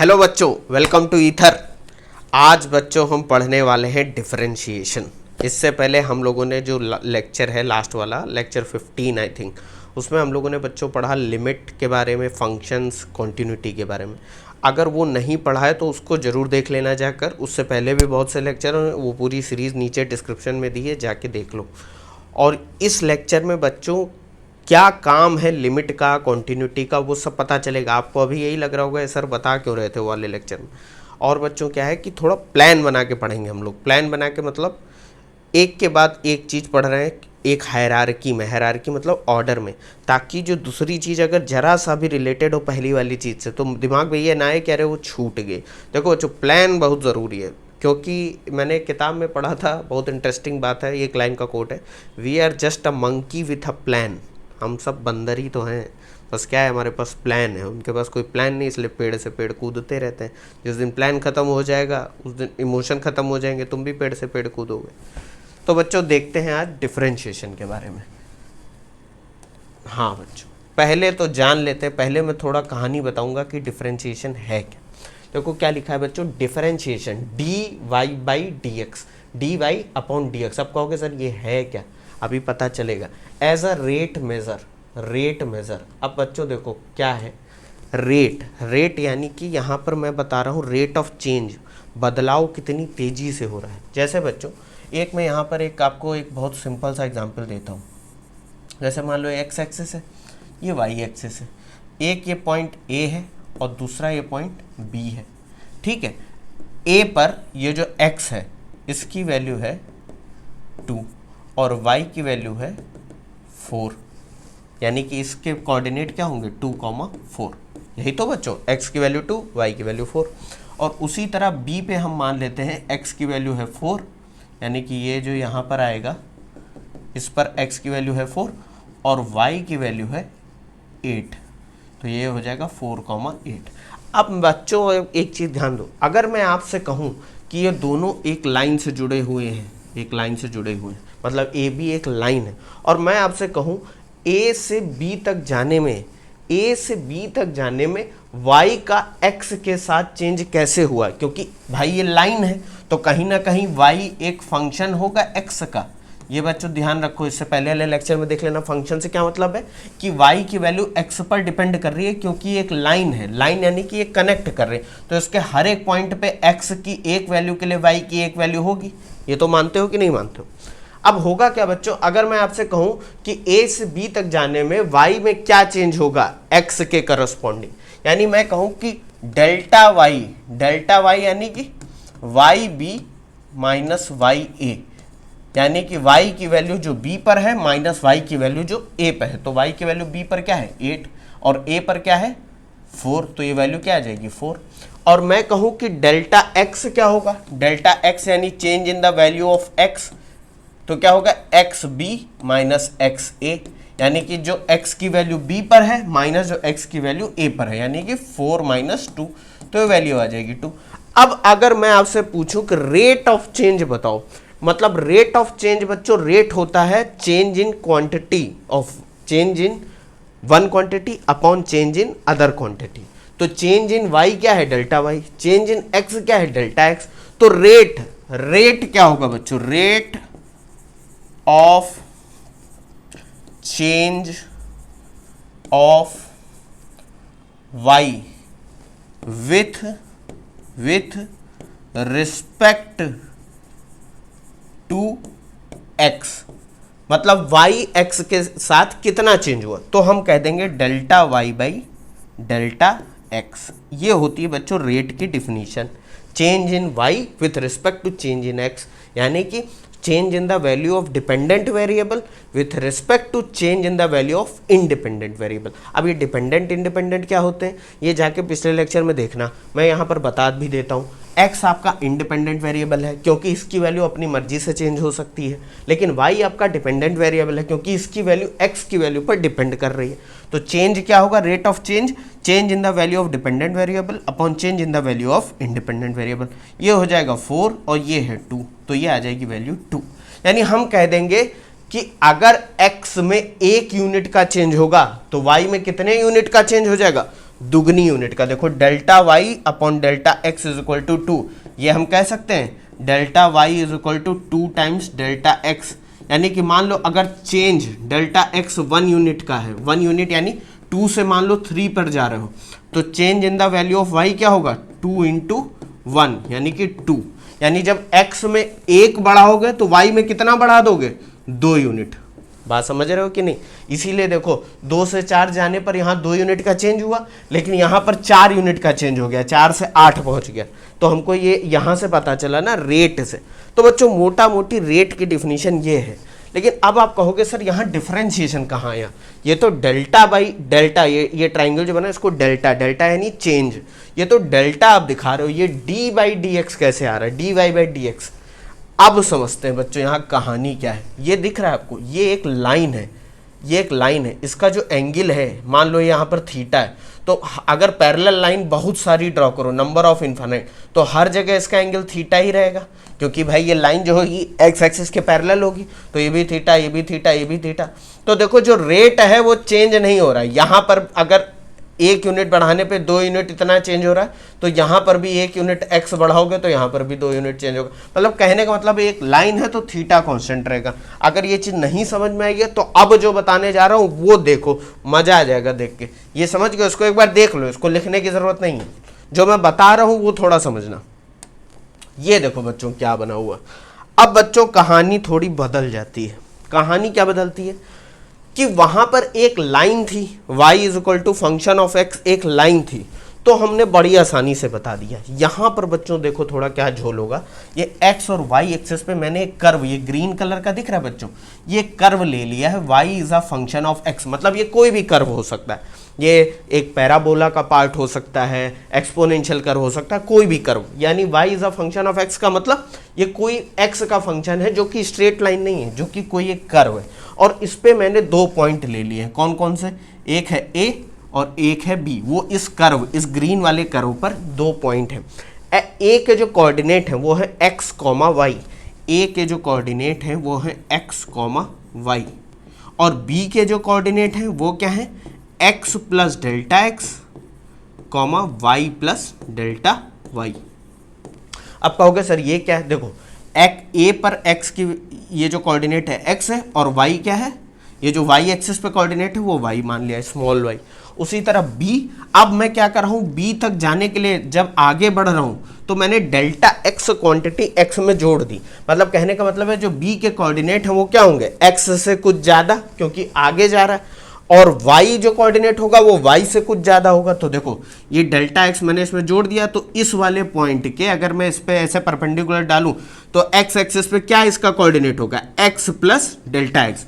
Hello बच्चों, welcome to ether. आज बच्चों हम पढ़ने वाले हैं डिफरेंशिएशन। इससे पहले हम लोगों ने जो लेक्चर है लास्ट वाला लेक्चर 15 आई थिंक, उसमें हम लोगों ने बच्चों पढ़ा लिमिट के बारे में, फंक्शंस, कॉन्टिन्यूटी के बारे में। अगर वो नहीं पढ़ा है तो उसको ज़रूर देख लेना जाकर। उससे पहले भी बहुत से लेक्चर हैं, वो पूरी सीरीज़ नीचे डिस्क्रिप्शन में दी है, जाके देख लो। और इस लेक्चर में बच्चों क्या काम है लिमिट का, कॉन्टिन्यूटी का, वो सब पता चलेगा आपको। अभी यही लग रहा होगा सर बता क्यों रहे थे वो वाले लेक्चर में। और बच्चों क्या है कि थोड़ा प्लान बना के पढ़ेंगे हम लोग। प्लान बना के मतलब एक के बाद एक चीज़ पढ़ रहे हैं, एक हायरार्की में, हायरार्की मतलब ऑर्डर में, ताकि जो दूसरी चीज़ अगर जरा सा भी रिलेटेड हो पहली वाली चीज़ से तो दिमाग में ये ना है कि अरे वो छूट गए। देखो बच्चों, प्लान बहुत ज़रूरी है, क्योंकि मैंने किताब में पढ़ा था, बहुत इंटरेस्टिंग बात है। एक लाइन का कोट है, we are just a monkey with a plan. हम सब बंदर ही तो हैं, बस क्या है हमारे पास प्लान है। उनके पास कोई प्लान नहीं, इसलिए पेड़ से पेड़ कूदते रहते हैं। जिस दिन प्लान ख़त्म हो जाएगा उस दिन इमोशन ख़त्म हो जाएंगे, तुम भी पेड़ से पेड़ कूदोगे। तो बच्चों देखते हैं आज डिफरेंशिएशन के बारे में। हाँ बच्चों, पहले तो जान लेते हैं। पहले मैं थोड़ा कहानी बताऊंगा कि डिफरेंशिएशन है क्या। देखो क्या लिखा है बच्चों, differentiation D Y by D X, D Y upon D X. अब कहोगे सर ये है क्या, अभी पता चलेगा। As a rate measure, rate measure. अब बच्चों देखो क्या है रेट, रेट यानी कि यहाँ पर मैं बता रहा हूँ रेट ऑफ चेंज, बदलाव कितनी तेज़ी से हो रहा है। जैसे बच्चों एक मैं यहाँ पर एक आपको एक बहुत सिंपल सा एग्जांपल देता हूँ। जैसे मान लो एक्स एक्सिस है, ये वाई एक्सिस है, एक ये पॉइंट ए है और दूसरा ये पॉइंट बी है। ठीक है, ए पर ये जो एक्स है इसकी वैल्यू है 2 और y की वैल्यू है 4, यानी कि इसके कोऑर्डिनेट क्या होंगे 2, 4। यही तो बच्चों, x की वैल्यू 2, y की वैल्यू 4। और उसी तरह b पे हम मान लेते हैं x की वैल्यू है 4, यानी कि ये जो यहाँ पर आएगा इस पर x की वैल्यू है 4 और y की वैल्यू है 8, तो ये हो जाएगा 4, 8। अब बच्चों एक चीज़ ध्यान दो, अगर मैं आपसे कहूँ कि ये दोनों एक लाइन से जुड़े हुए हैं, एक लाइन से जुड़े हुए हैं, मतलब ए बी एक लाइन है, और मैं आपसे कहूँ ए से बी तक जाने में, ए से बी तक जाने में y का x के साथ चेंज कैसे हुआ, क्योंकि भाई ये लाइन है तो कहीं ना कहीं y एक फंक्शन होगा x का। ये बच्चों ध्यान रखो, इससे पहले वाले लेक्चर में देख लेना। फंक्शन से क्या मतलब है कि y की वैल्यू x पर डिपेंड कर रही है, क्योंकि एक लाइन है, लाइन यानी कि ये कनेक्ट कर रहे हैं, तो इसके हर एक पॉइंट पे x की एक वैल्यू के लिए y की एक वैल्यू होगी। ये तो मानते हो कि नहीं मानते हो। अब होगा क्या बच्चों, अगर मैं आपसे कहूं कि a से b तक जाने में y में क्या चेंज होगा x के करस्पॉन्डिंग, यानी मैं कहूं कि डेल्टा y यानी कि yb माइनस ya, यानी कि y की वैल्यू जो b पर है माइनस y की वैल्यू जो a पर है। तो y की वैल्यू b पर क्या है 8 और a पर क्या है 4, तो ये वैल्यू क्या आ जाएगी 4। और मैं कहूं कि डेल्टा x क्या होगा, डेल्टा x यानी change in the value of x, तो क्या होगा एक्स बी माइनस एक्स ए, यानी कि जो x की वैल्यू b पर है माइनस जो x की वैल्यू a पर है, यानी कि 4 माइनस 2, तो ये वैल्यू आ जाएगी 2। अब अगर मैं आपसे पूछूं कि रेट ऑफ चेंज बताओ, मतलब रेट ऑफ चेंज बच्चों, रेट होता है change in quantity of, change in one quantity upon change in other quantity. तो चेंज इन y क्या है delta y, change in x क्या है डेल्टा x। तो रेट, रेट क्या होगा बच्चों, rate of change of y with respect to x, मतलब y x के साथ कितना चेंज हुआ, तो हम कह देंगे delta y by delta x। ये होती है बच्चों रेट की definition, change in y with respect to change in x, यानी कि change in the value of dependent variable with respect to change in the value of independent variable. अब ये dependent independent क्या होते हैं, ये जाके पिछले लेक्चर में देखना, मैं यहाँ पर बता भी देता हूँ। x आपका इंडिपेंडेंट वेरिएबल है क्योंकि इसकी वैल्यू अपनी मर्जी से चेंज हो सकती है, लेकिन y आपका डिपेंडेंट वेरिएबल है क्योंकि इसकी वैल्यू x की वैल्यू पर डिपेंड कर रही है। तो चेंज क्या होगा, rate of change, change in the value of dependent variable upon change in the value of independent variable. ये हो जाएगा 4 और ये है 2, तो ये आ जाएगी वैल्यू 2। यानी हम कह देंगे कि अगर x में 1 यूनिट का चेंज होगा तो y में कितने यूनिट का चेंज हो जाएगा, दुगनी यूनिट का। देखो delta Y upon delta X is equal to 2, ये हम कह सकते हैं delta Y is equal to 2 times delta X. यानी कि मान लो अगर चेंज डेल्टा एक्स 1 यूनिट का है, 1 यूनिट यानी 2 से मान लो 3 पर जा रहे हो, तो change in the value of Y क्या होगा 2 इंटू 1 यानी कि 2। यानी जब x में 1 बढ़ाओगे तो y में कितना बढ़ा दोगे 2 यूनिट। बात समझ रहे हो कि नहीं? इसीलिए देखो 2 से 4 जाने पर यहाँ 2 यूनिट का चेंज हुआ, लेकिन यहाँ पर 4 यूनिट का चेंज हो गया, 4 से 8 पहुँच गया। तो हमको ये यहाँ से पता चला ना रेट से। तो बच्चों मोटा मोटी रेट की डिफिनीशन ये है। लेकिन अब आप कहोगे सर यहाँ डिफरेंशिएशन कहाँ आया? ये तो डेल्टा बाई डेल्टा, ये ट्राइंगल जो बना इसको डेल्टा, डेल्टा यानी चेंज, ये तो डेल्टा आप दिखा रहे हो, ये डी बाई डी एक्स कैसे आ रहा है, D Y by D X. अब समझते हैं बच्चों यहाँ कहानी क्या है। ये दिख रहा है आपको, ये एक लाइन है, ये एक लाइन है, इसका जो एंगल है मान लो यहाँ पर थीटा है, तो अगर पैरेलल लाइन बहुत सारी ड्रॉ करो, नंबर ऑफ इन्फिनिट, तो हर जगह इसका एंगल थीटा ही रहेगा, क्योंकि भाई ये लाइन जो होगी एक्स एक्सिस के पैरेलल होगी, तो ये भी थीटा, ये भी थीटा, ये भी थीटा। तो देखो जो रेट है वो चेंज नहीं हो रहा है। यहाँ पर अगर 1 यूनिट बढ़ाने पे 2 यूनिट इतना चेंज हो रहा है, तो यहाँ पर भी 1 यूनिट एक्स बढ़ाओगे तो यहाँ पर भी 2 यूनिट चेंज होगा। मतलब कहने का मतलब एक लाइन है तो थीटा कांस्टेंट रहेगा। अगर ये चीज़ नहीं समझ में आएगी तो अब जो बताने जा रहा हूँ वो देखो, मजा आ जाएगा देख के। ये समझ गए, इसको एक बार देख लो, इसको लिखने की जरूरत नहीं है, जो मैं बता रहा हूँ वो थोड़ा समझना। ये देखो बच्चों क्या बना हुआ। अब बच्चों कहानी थोड़ी बदल जाती है। कहानी क्या बदलती है कि वहां पर एक लाइन थी, y is equal to function of x, एक लाइन थी, तो हमने बड़ी आसानी से बता दिया। यहां पर बच्चों देखो थोड़ा क्या झोल होगा। ये x और y एक्सिस पे मैंने एक कर्व, ये ग्रीन कलर का दिख रहा है बच्चों, ये कर्व ले लिया है, y is a function of x। मतलब ये कोई भी कर्व हो सकता है, ये एक पैराबोला का पार्ट हो सकता है, एक्सपोनेंशियल कर्व हो सकता है, कोई भी कर्व। यानी y is a function of x का मतलब ये कोई x का फंक्शन है जो कि स्ट्रेट लाइन नहीं है, जो कि कोई एक कर्व है। और इस पे मैंने 2 पॉइंट ले लिए हैं। कौन कौन से? एक है a और एक है b। वो इस कर्व, इस ग्रीन वाले कर्व पर 2 पॉइंट हैं। a के जो कोऑर्डिनेट हैं वो है x, y। a के जो कोऑर्डिनेट हैं वो है x, y। और b के जो कोऑर्डिनेट हैं वो क्या है? x plus delta X, y plus delta y। अब कहोगे सर ये क्या है? देखो a पर x की ये जो कोऑर्डिनेट है x है, और y क्या है? ये जो y एक्सिस पे कोऑर्डिनेट है वो y मान लिया, स्मॉल y। उसी तरह b, अब मैं क्या कर रहा हूँ, b तक जाने के लिए जब आगे बढ़ रहा हूँ तो मैंने डेल्टा x क्वांटिटी x में जोड़ दी। मतलब कहने का मतलब है जो b के कोऑर्डिनेट है वो क्या होंगे? x से कुछ ज़्यादा, क्योंकि आगे जा रहा है, और y जो कोऑर्डिनेट होगा वो y से कुछ ज़्यादा होगा। तो देखो ये डेल्टा x मैंने इसमें जोड़ दिया, तो इस वाले पॉइंट के अगर मैं इस पे ऐसे परपेंडिकुलर डालूं तो x एक्सिस पे क्या इसका कोऑर्डिनेट होगा? x plus delta x.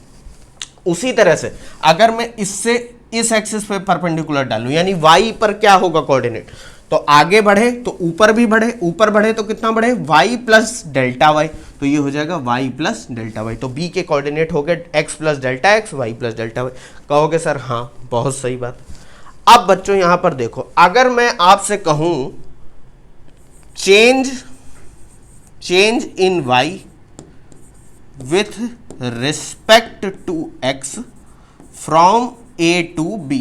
उसी तरह से अगर मैं इससे इस एक्सिस पे परपेंडिकुलर डालूं, यानी y पर क्या होगा कोऑर्डिनेट? तो आगे बढ़े तो ऊपर भी बढ़े, ऊपर बढ़े तो कितना बढ़े? y plus delta Y. तो ये हो जाएगा y प्लस डेल्टा वाई। तो b के कोऑर्डिनेट हो गए x plus delta X, y plus delta Y. कहोगे सर हाँ बहुत सही बात। अब बच्चों यहां पर देखो, अगर मैं आपसे कहूं change in y with respect to x from a to b,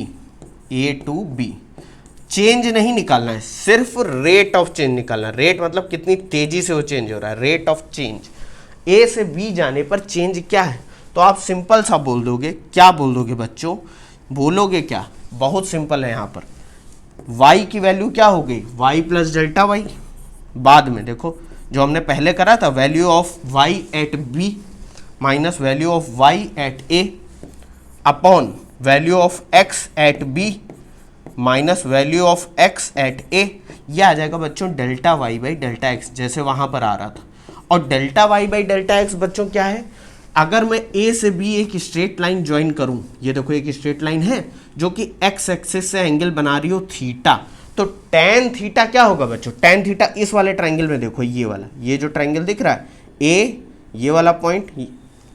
change नहीं निकालना है, सिर्फ रेट ऑफ चेंज निकालना है। रेट मतलब कितनी तेजी से वो चेंज हो रहा है, रेट ऑफ चेंज। a से b जाने पर चेंज क्या है? तो आप सिंपल सा बोल दोगे। क्या बोल दोगे बच्चों? बोलोगे क्या? बहुत सिंपल है। यहाँ पर y की वैल्यू क्या हो गई? y plus delta Y. बाद में देखो जो हमने पहले करा था, value of y at b minus value of y at a upon value of x at b minus value of x at a, यह आ जाएगा बच्चों delta y by delta x, जैसे वहां पर आ रहा था। और delta y by delta x बच्चों क्या है? अगर मैं a से b एक स्ट्रेट लाइन ज्वाइन करूं, ये देखो एक स्ट्रेट लाइन है जो कि x एक्सिस से एंगल बना रही हो थीटा, तो tan थीटा क्या होगा बच्चों? tan थीटा इस वाले ट्राइंगल में देखो, ये वाला, ये जो ट्राइंगल दिख रहा है a, ये वाला पॉइंट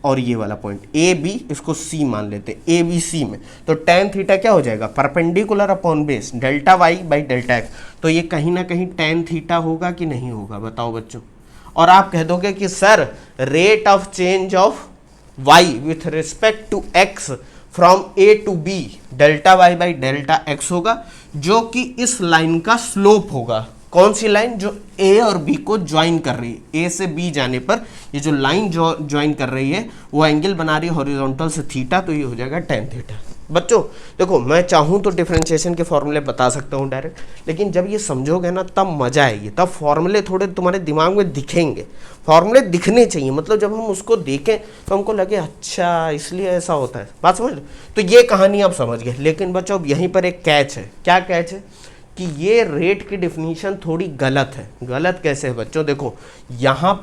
और ये वाला पॉइंट ए बी, इसको सी मान लेते ए बी सी में, तो tan थीटा क्या हो जाएगा? Perpendicular upon base delta Y by delta X. तो ये कहीं ना कहीं tan थीटा होगा कि नहीं होगा? बताओ बच्चों। और आप कह दोगे कि sir rate of change of y with respect to x from a to b delta y by delta x होगा, जो कि इस लाइन का स्लोप होगा। कौन सी लाइन? जो ए और बी को ज्वाइन कर रही है, ए से बी जाने पर ये जो लाइन ज्वाइन कर रही है वो एंगल बना रही है हॉरिजॉन्टल से थीटा, तो ये हो जाएगा tan थीटा। बच्चों देखो, मैं चाहूँ तो डिफरेंशिएशन के फॉर्मूले बता सकता हूँ डायरेक्ट, लेकिन जब ये समझोगे ना तब मजा आएगी, तब फॉर्मूले थोड़े तुम्हारे दिमाग में दिखेंगे। फॉर्मूले दिखने चाहिए, मतलब जब हम उसको देखें तो हमको लगे अच्छा इसलिए ऐसा होता है। बात समझ लो? तो ये कहानी आप समझ गए। लेकिन बच्चों अब यहीं पर एक कैच है। क्या कैच है? कि ये रेट की डिफिनीशन थोड़ी गलत है। गलत कैसे है बच्चों? देखो यहाँ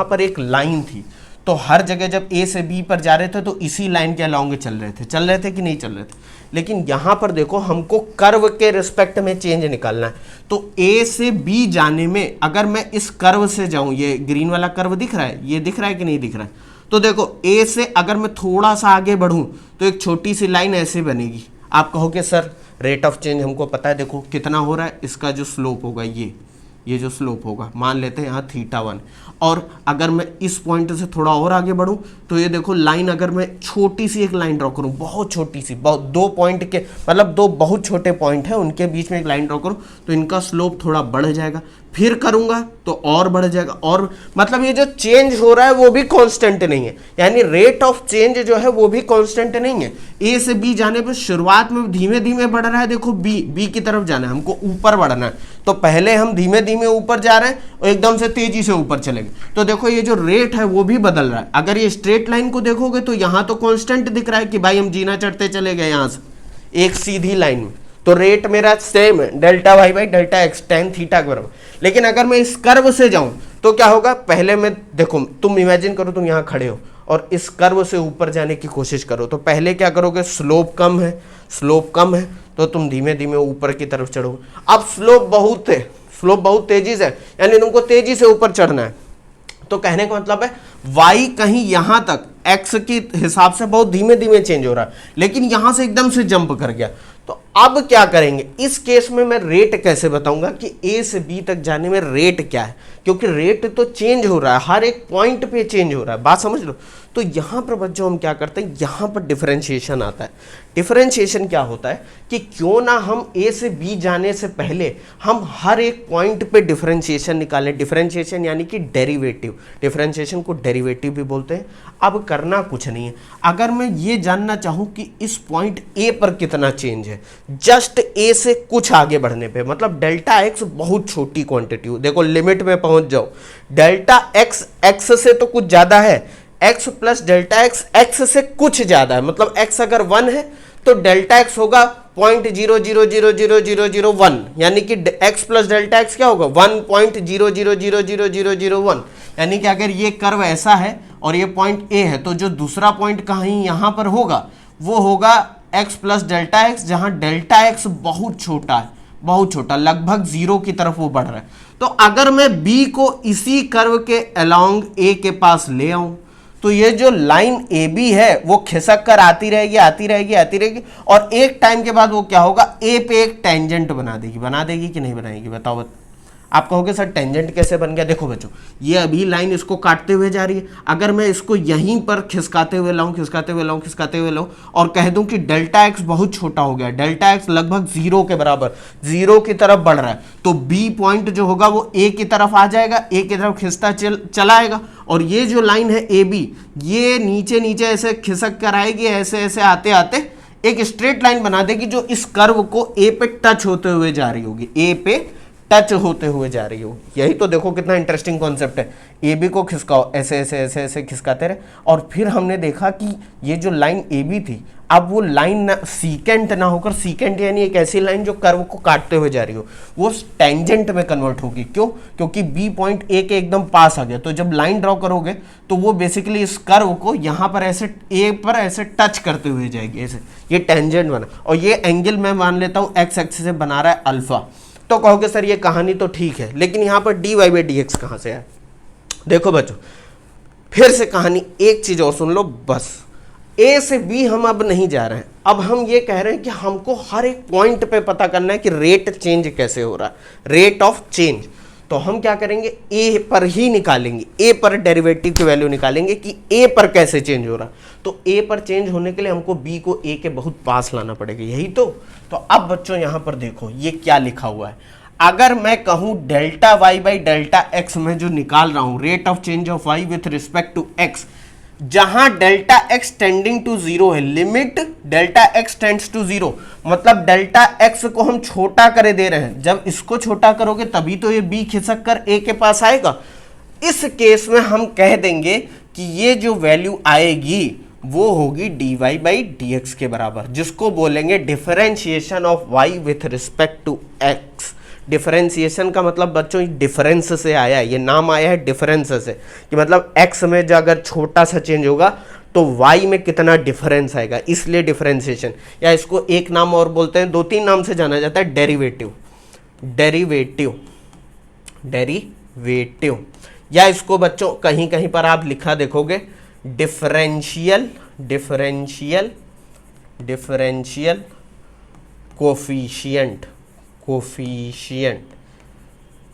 पर एक लाइन थी, तो हर जगह जब ए से बी पर जा रहे थे तो इसी लाइन के अलाउंग चल रहे थे कि नहीं चल रहे थे। लेकिन यहाँ पर देखो, हमको कर्व के रिस्पेक्ट में चेंज निकालना है। तो ए से बी जाने में अगर मैं इस कर्व से जाऊँ, ये ग्रीन वाला कर्व दिख रहा है, ये दिख रहा है कि नहीं दिख रहा है? तो देखो ए से अगर मैं थोड़ा सा आगे बढ़ूँ तो एक छोटी सी लाइन ऐसे बनेगी। आप कहोगे सर रेट ऑफ चेंज हमको पता है, देखो कितना हो रहा है, इसका जो स्लोप होगा ये जो स्लोप होगा, मान लेते हैं यहाँ θ1। और अगर मैं इस पॉइंट से थोड़ा और आगे बढ़ूँ तो ये देखो लाइन, अगर मैं छोटी सी एक लाइन ड्रॉ करूँ, बहुत छोटी सी, दो पॉइंट के मतलब दो बहुत छोटे पॉइंट हैं उनके बीच में एक लाइन ड्रॉ करूँ तो इनका स्लोप थोड़ा बढ़ जाएगा। फिर करूँगा तो और बढ़ जाएगा, और मतलब ये जो चेंज हो रहा है वो भी कांस्टेंट नहीं है, यानी रेट ऑफ चेंज जो है वो भी कांस्टेंट नहीं है। ए से बी जाने पर शुरुआत में धीमे धीमे बढ़ रहा है, देखो बी की तरफ जाना है, हमको ऊपर बढ़ना है, तो पहले हम धीमे धीमे ऊपर जा रहे हैं और एकदम से तेजी से ऊपर चलेंगे, तो देखो ये जो रेट है वो भी बदल रहा है। अगर ये स्ट्रेट लाइन को देखोगे तो यहाँ तो कांस्टेंट दिख रहा है कि भाई हम जीना चढ़ते चले गए यहाँ से एक सीधी लाइन में, तो रेट मेरा सेम है, delta Y by delta X tan theta के बराबर। लेकिन अगर मैं इस कर्व से जाऊं तो क्या होगा? पहले मैं देखो, तुम इमेजिन करो तुम यहाँ खड़े हो और इस कर्व से ऊपर जाने की कोशिश करो, तो पहले क्या करोगे? स्लोप कम है तो तुम धीमे धीमे ऊपर की तरफ चढ़ोगे। अब स्लोप बहुत तेजी से, यानी तुमको तेजी से ऊपर चढ़ना है, तो कहने का मतलब है y कहीं यहां तक x के हिसाब से बहुत धीमे धीमे चेंज हो रहा है, लेकिन यहां से एकदम से जंप कर गया। तो अब क्या करेंगे? इस केस में मैं रेट कैसे बताऊंगा कि a से b तक जाने में रेट क्या है, क्योंकि रेट तो चेंज हो रहा है, हर एक पॉइंट पे चेंज हो रहा है। बात समझ लो? तो यहां पर बच्चों हम क्या करते हैं, यहां पर डिफरेंशिएशन आता है। डिफरेंशिएशन क्या होता है कि क्यों ना हम a से b जाने से पहले हम हर एक पॉइंट पे डिफरेंशिएशन निकालें। डिफरेंशिएशन यानी कि डेरिवेटिव, डिफरेंशिएशन को डेरिवेटिव भी बोलते हैं। अब करना कुछ नहीं है, अगर मैं ये जानना चाहूं कि इस पॉइंट a पर कितना चेंज है, जस्ट a से कुछ आगे बढ़ने पे, मतलब डेल्टा x बहुत छोटी क्वांटिटी हो, देखो लिमिट में पहुंच जाओ, डेल्टा x से तो कुछ ज्यादा है, x प्लस डेल्टा x से कुछ ज्यादा है, मतलब x अगर 1 है तो डेल्टा x होगा 0.000001, यानी कि x प्लस डेल्टा x क्या होगा? 1.00000001, यानी कि अगर ये कर्व ऐसा है और ये पॉइंट A है तो जो दूसरा पॉइंट कहीं यहाँ पर होगा वो होगा x प्लस डेल्टा x, जहाँ डेल्टा x बहुत छोटा, लगभग 0 की तरफ वो बढ़ रहा है। तो अगर मैं B को इसी कर्व के अलोंग A के पास ले आऊं तो ये जो लाइन AB है वो खिसक कर आती रहेगी, और एक टाइम के बाद वो क्या होगा? A पे एक टेंजेंट बना देगी कि नहीं बनाएगी? बताओ। आप कहोगे सर टेंजेंट कैसे बन गया? देखो बच्चों, ये अभी लाइन इसको काटते हुए जा रही है, अगर मैं इसको यहीं पर खिसकाते हुए लाऊं और कह दूं कि डेल्टा एक्स बहुत छोटा हो गया, डेल्टा एक्स लगभग 0 के बराबर, 0 की तरफ बढ़ रहा है, तो बी पॉइंट जो होगा वो ए की तरफ आ जाएगा, ए की तरफ खिसता चला आएगा, और ये जो लाइन है ए बी, ये नीचे ऐसे खिसक कर आएगी, ऐसे आते आते एक स्ट्रेट लाइन बना देगी जो इस कर्व को ए पे टच होते हुए जा रही होगी, यही तो देखो कितना इंटरेस्टिंग कॉन्सेप्ट है। ए बी को खिसकाओ, ऐसे खिसकाते रहे, और फिर हमने देखा कि ये जो लाइन ए बी थी, अब वो लाइन सीकेंट ना होकर, सीकेंट यानी एक ऐसी लाइन जो कर्व को काटते हुए जा रही हो, वो टेंजेंट में कन्वर्ट होगी। क्यों? क्योंकि बी पॉइंट ए के एकदम पास आ गया, तो जब लाइन ड्रॉ करोगे तो वो बेसिकली इस कर्व को यहाँ पर ऐसे ए पर ऐसे टच करते हुए जाएगी, ऐसे, ये टेंजेंट बना, और ये एंगल मैं मान लेता हूँ एक्स एक्सिस से बना रहा है अल्फा। तो कहोगे सर ये कहानी तो ठीक है, लेकिन यहाँ पर dy बाई डी एक्स कहाँ से है? देखो बच्चों, फिर से कहानी, एक चीज और सुन लो बस। A से B हम अब नहीं जा रहे हैं, अब हम ये कह रहे हैं कि हमको हर एक पॉइंट पे पता करना है कि रेट चेंज कैसे हो रहा है, रेट ऑफ चेंज। तो हम क्या करेंगे, ए पर ही निकालेंगे, ए पर डेरिवेटिव की वैल्यू निकालेंगे कि ए पर कैसे चेंज हो रहा। तो ए पर चेंज होने के लिए हमको बी को ए के बहुत पास लाना पड़ेगा, यही तो अब बच्चों यहां पर देखो ये क्या लिखा हुआ है। अगर मैं कहूं delta Y by delta X में जो निकाल रहा हूं rate of change of Y with respect to X, जहां delta X tending to zero है, limit delta x tends to zero, मतलब डेल्टा एक्स को हम छोटा करे दे रहे हैं। जब इसको छोटा करोगे तभी तो ये बी खिसक कर ए के पास आएगा। इस केस में हम कह देंगे कि ये जो वैल्यू आएगी वो होगी D Y by D X के बराबर, जिसको बोलेंगे differentiation of Y with respect to X. Differentiation का मतलब बच्चों डिफरेंस से आया है, ये नाम आया है डिफरेंस से, कि मतलब x में जो अगर छोटा सा चेंज होगा तो y में कितना डिफरेंस आएगा, इसलिए डिफरेंशिएशन। या इसको एक नाम और बोलते हैं, दो तीन नाम से जाना जाता है, डेरिवेटिव, डेरिवेटिव, डेरिवेटिव। या इसको बच्चों कहीं कहीं पर आप लिखा देखोगे differential, differential, differential coefficient, coefficient.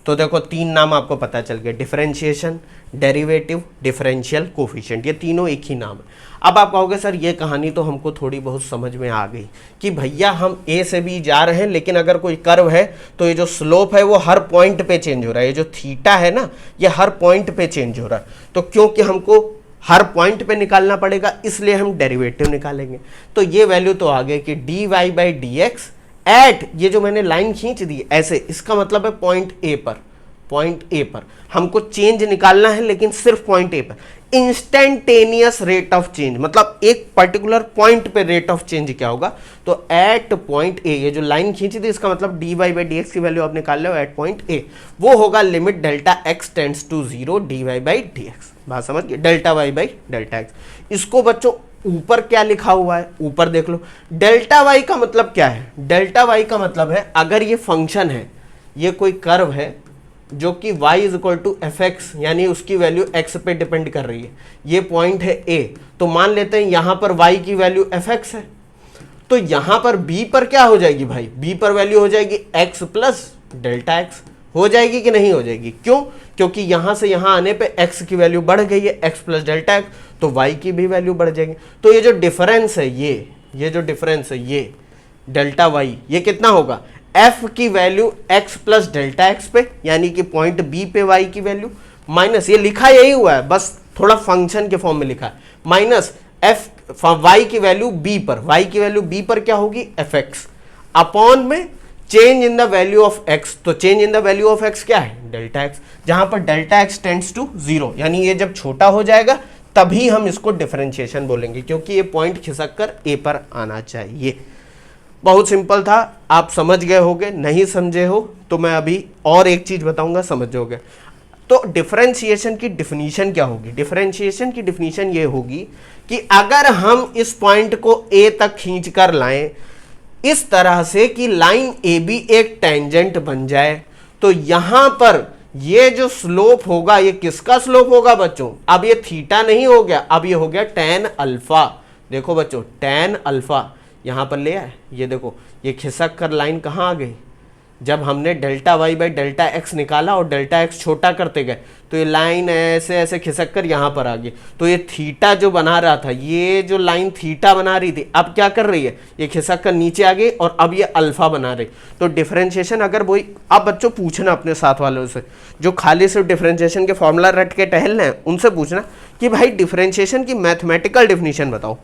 तो देखो तीन नाम आपको पता चल गया, डिफरेंशिएशन, डेरिवेटिव, डिफरेंशियल कोफिशिएंट, ये तीनों एक ही नाम है। अब आप कहोगे सर ये कहानी तो हमको थोड़ी बहुत समझ में आ गई कि भैया हम ए से बी जा रहे हैं, लेकिन अगर कोई कर्व है तो ये जो स्लोप है वो हर पॉइंट पे चेंज हो रहा है, ये जो थीटा है ना ये हर पॉइंट पे चेंज हो रहा है। तो क्योंकि हमको हर पॉइंट पे निकालना पड़ेगा इसलिए हम डेरिवेटिव निकालेंगे। तो ये वैल्यू तो आ गई कि D Y by D X at, ये जो मैंने लाइन खींच दी ऐसे, इसका मतलब है पॉइंट ए पर, पॉइंट ए पर हमको चेंज निकालना है, लेकिन सिर्फ पॉइंट ए पर। इंस्टेंटेनियस रेट ऑफ चेंज मतलब एक पर्टिकुलर पॉइंट पे रेट ऑफ चेंज क्या होगा, तो एट पॉइंट ए, ये जो लाइन खींची थी इसका मतलब d Y by D x की वैल्यू आप निकाल लो एट पॉइंट ए, वो होगा limit delta x tends to zero d Y by D x. बात समझ गए, delta Y by delta x. इसको बच्चों ऊपर क्या लिखा हुआ है, ऊपर देख लो, डेल्टा वाई का मतलब क्या है, डेल्टा वाई का मतलब है अगर ये फंक्शन है, ये कोई कर्व है जो कि y is equal to f x, यानी उसकी वैल्यू x पे डिपेंड कर रही है, ये पॉइंट है a, तो मान लेते हैं यहां पर y की वैल्यू एफ एक्स है, तो यहां पर b पर क्या हो जाएगी भाई, b पर वैल्यू हो जाएगी x प्लस डेल्टा एक्स। हो जाएगी कि नहीं हो जाएगी, क्यों, क्योंकि यहां से यहां आने पे x की वैल्यू बढ़ गई है, x प्लस डेल्टा एक्स, तो y की भी वैल्यू बढ़ जाएगी। तो ये जो डिफरेंस है ये जो डिफरेंस है ये डेल्टा y, ये कितना होगा, f की value x plus delta x पे, यानी कि पॉइंट b पे y की वैल्यू, माइनस, ये लिखा यही हुआ है बस थोड़ा फंक्शन के फॉर्म में लिखा है, माइनस f y की वैल्यू b पर, y की वैल्यू b पर क्या होगी एफ एक्स, अपॉन में change in the value of x, तो change in the value of x क्या है, डेल्टा x, जहां पर delta x tends to zero, यानी ये जब छोटा हो जाएगा तभी हम इसको डिफरेंशिएशन बोलेंगे, क्योंकि ये पॉइंट खिसक कर a पर आना चाहिए। बहुत सिंपल था, आप समझ गए होगे, नहीं समझे हो तो मैं अभी और एक चीज बताऊंगा, समझोगे। तो डिफरेंशिएशन की डिफिनीशन क्या होगी, डिफरेंशिएशन की डिफिनीशन ये होगी कि अगर हम इस पॉइंट को a तक खींच कर लाएं इस तरह से कि लाइन ए बी एक टेंजेंट बन जाए, तो यहां पर ये जो स्लोप होगा ये किसका स्लोप होगा बच्चों, अब ये थीटा नहीं हो गया, अब ये हो गया टेन अल्फा। देखो बच्चों टेन अल्फा यहां पर ले आए, ये देखो ये खिसक कर लाइन कहां आ गई, जब हमने delta Y by delta x निकाला और डेल्टा एक्स छोटा करते गए तो ये लाइन ऐसे ऐसे खिसक कर यहाँ पर आ गई। तो ये थीटा जो बना रहा था, ये जो लाइन थीटा बना रही थी अब क्या कर रही है, ये खिसक कर नीचे आ गई और अब ये अल्फा बना रही। तो डिफरेंशिएशन अगर वही, अब बच्चों पूछना अपने साथ वालों से जो खाली सिर्फ डिफरेंशिएशन के फॉर्मूला रट के टहल रहे हैं, उनसे पूछना कि भाई डिफरेंशिएशन की मैथमेटिकल डिफिनीशन बताओ,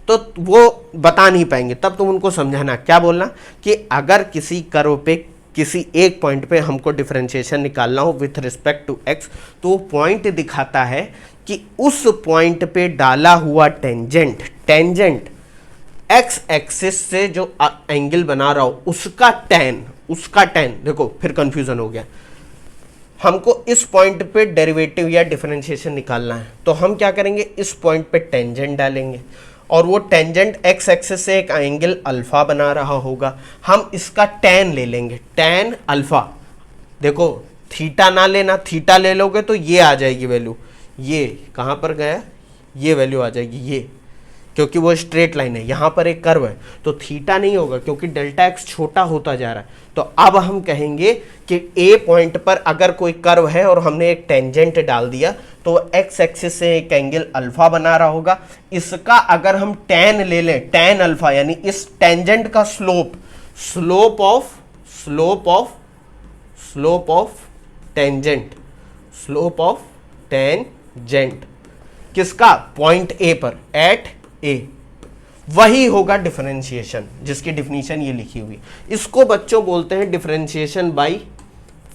तो वो बता नहीं पाएंगे। तब तुम उनको समझाना, क्या बोलना कि अगर किसी कर्व पे किसी एक पॉइंट पे हमको डिफरेंशिएशन निकालना हो विथ रिस्पेक्ट टू एक्स, तो पॉइंट दिखाता है कि उस पॉइंट पे डाला हुआ टेंजेंट, टेंजेंट एक्स एक्सिस से जो एंगल बना रहा हो उसका टेन, उसका टेन, देखो फिर कंफ्यूजन हो गया। हमको इस पॉइंट पे डेरिवेटिव या डिफरेंशिएशन निकालना है, तो हम क्या करेंगे, इस पॉइंट पे टेंजेंट डालेंगे और वो टेंजेंट एक्स एक्सिस से एक एंगल अल्फा बना रहा होगा, हम इसका टेन ले लेंगे, टेन अल्फा। देखो थीटा ना लेना, थीटा ले लोगे तो ये आ जाएगी वैल्यू, ये कहाँ पर गया, ये वैल्यू आ जाएगी ये, क्योंकि वो स्ट्रेट लाइन है, यहाँ पर एक कर्व है तो थीटा नहीं होगा क्योंकि डेल्टा एक्स छोटा होता जा रहा है। तो अब हम कहेंगे कि ए पॉइंट पर अगर कोई कर्व है और हमने एक टेंजेंट डाल दिया तो एक्स एक्सिस से एक एंगल अल्फा बना रहा होगा। इसका अगर हम टैन ले लें, टैन अल्फा, यानी इस टेंजेंट का स्लोप ऑफ टेंजेंट किसका, पॉइंट ए पर, एट ए, वही होगा डिफरेंशिएशन, जिसकी डिफिनीशन ये लिखी हुई। इसको बच्चों बोलते हैं differentiation by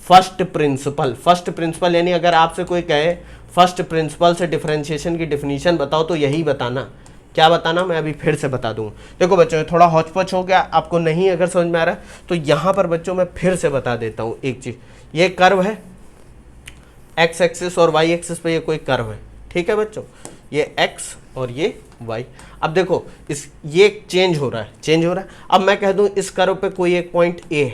first principle. First principle यानी अगर आपसे कोई कहे फर्स्ट प्रिंसिपल से डिफरेंशिएशन की डिफिनीशन बताओ तो यही बताना। क्या बताना, मैं अभी फिर से बता दूं। देखो बच्चों थोड़ा हौच-पौच हो गया, आपको नहीं अगर समझ में आ रहा है तो यहां पर बच्चों मैं फिर से बता देता हूं एक चीज। ये कर्व है, एक्स एक्सिस और वाई एक्सिस पे ये कोई कर्व है, ठीक है बच्चों, ये एक्स और ये वाई। अब देखो ये चेंज हो रहा है। अब मैं कह दूं इस कर्व पे कोई एक पॉइंट ए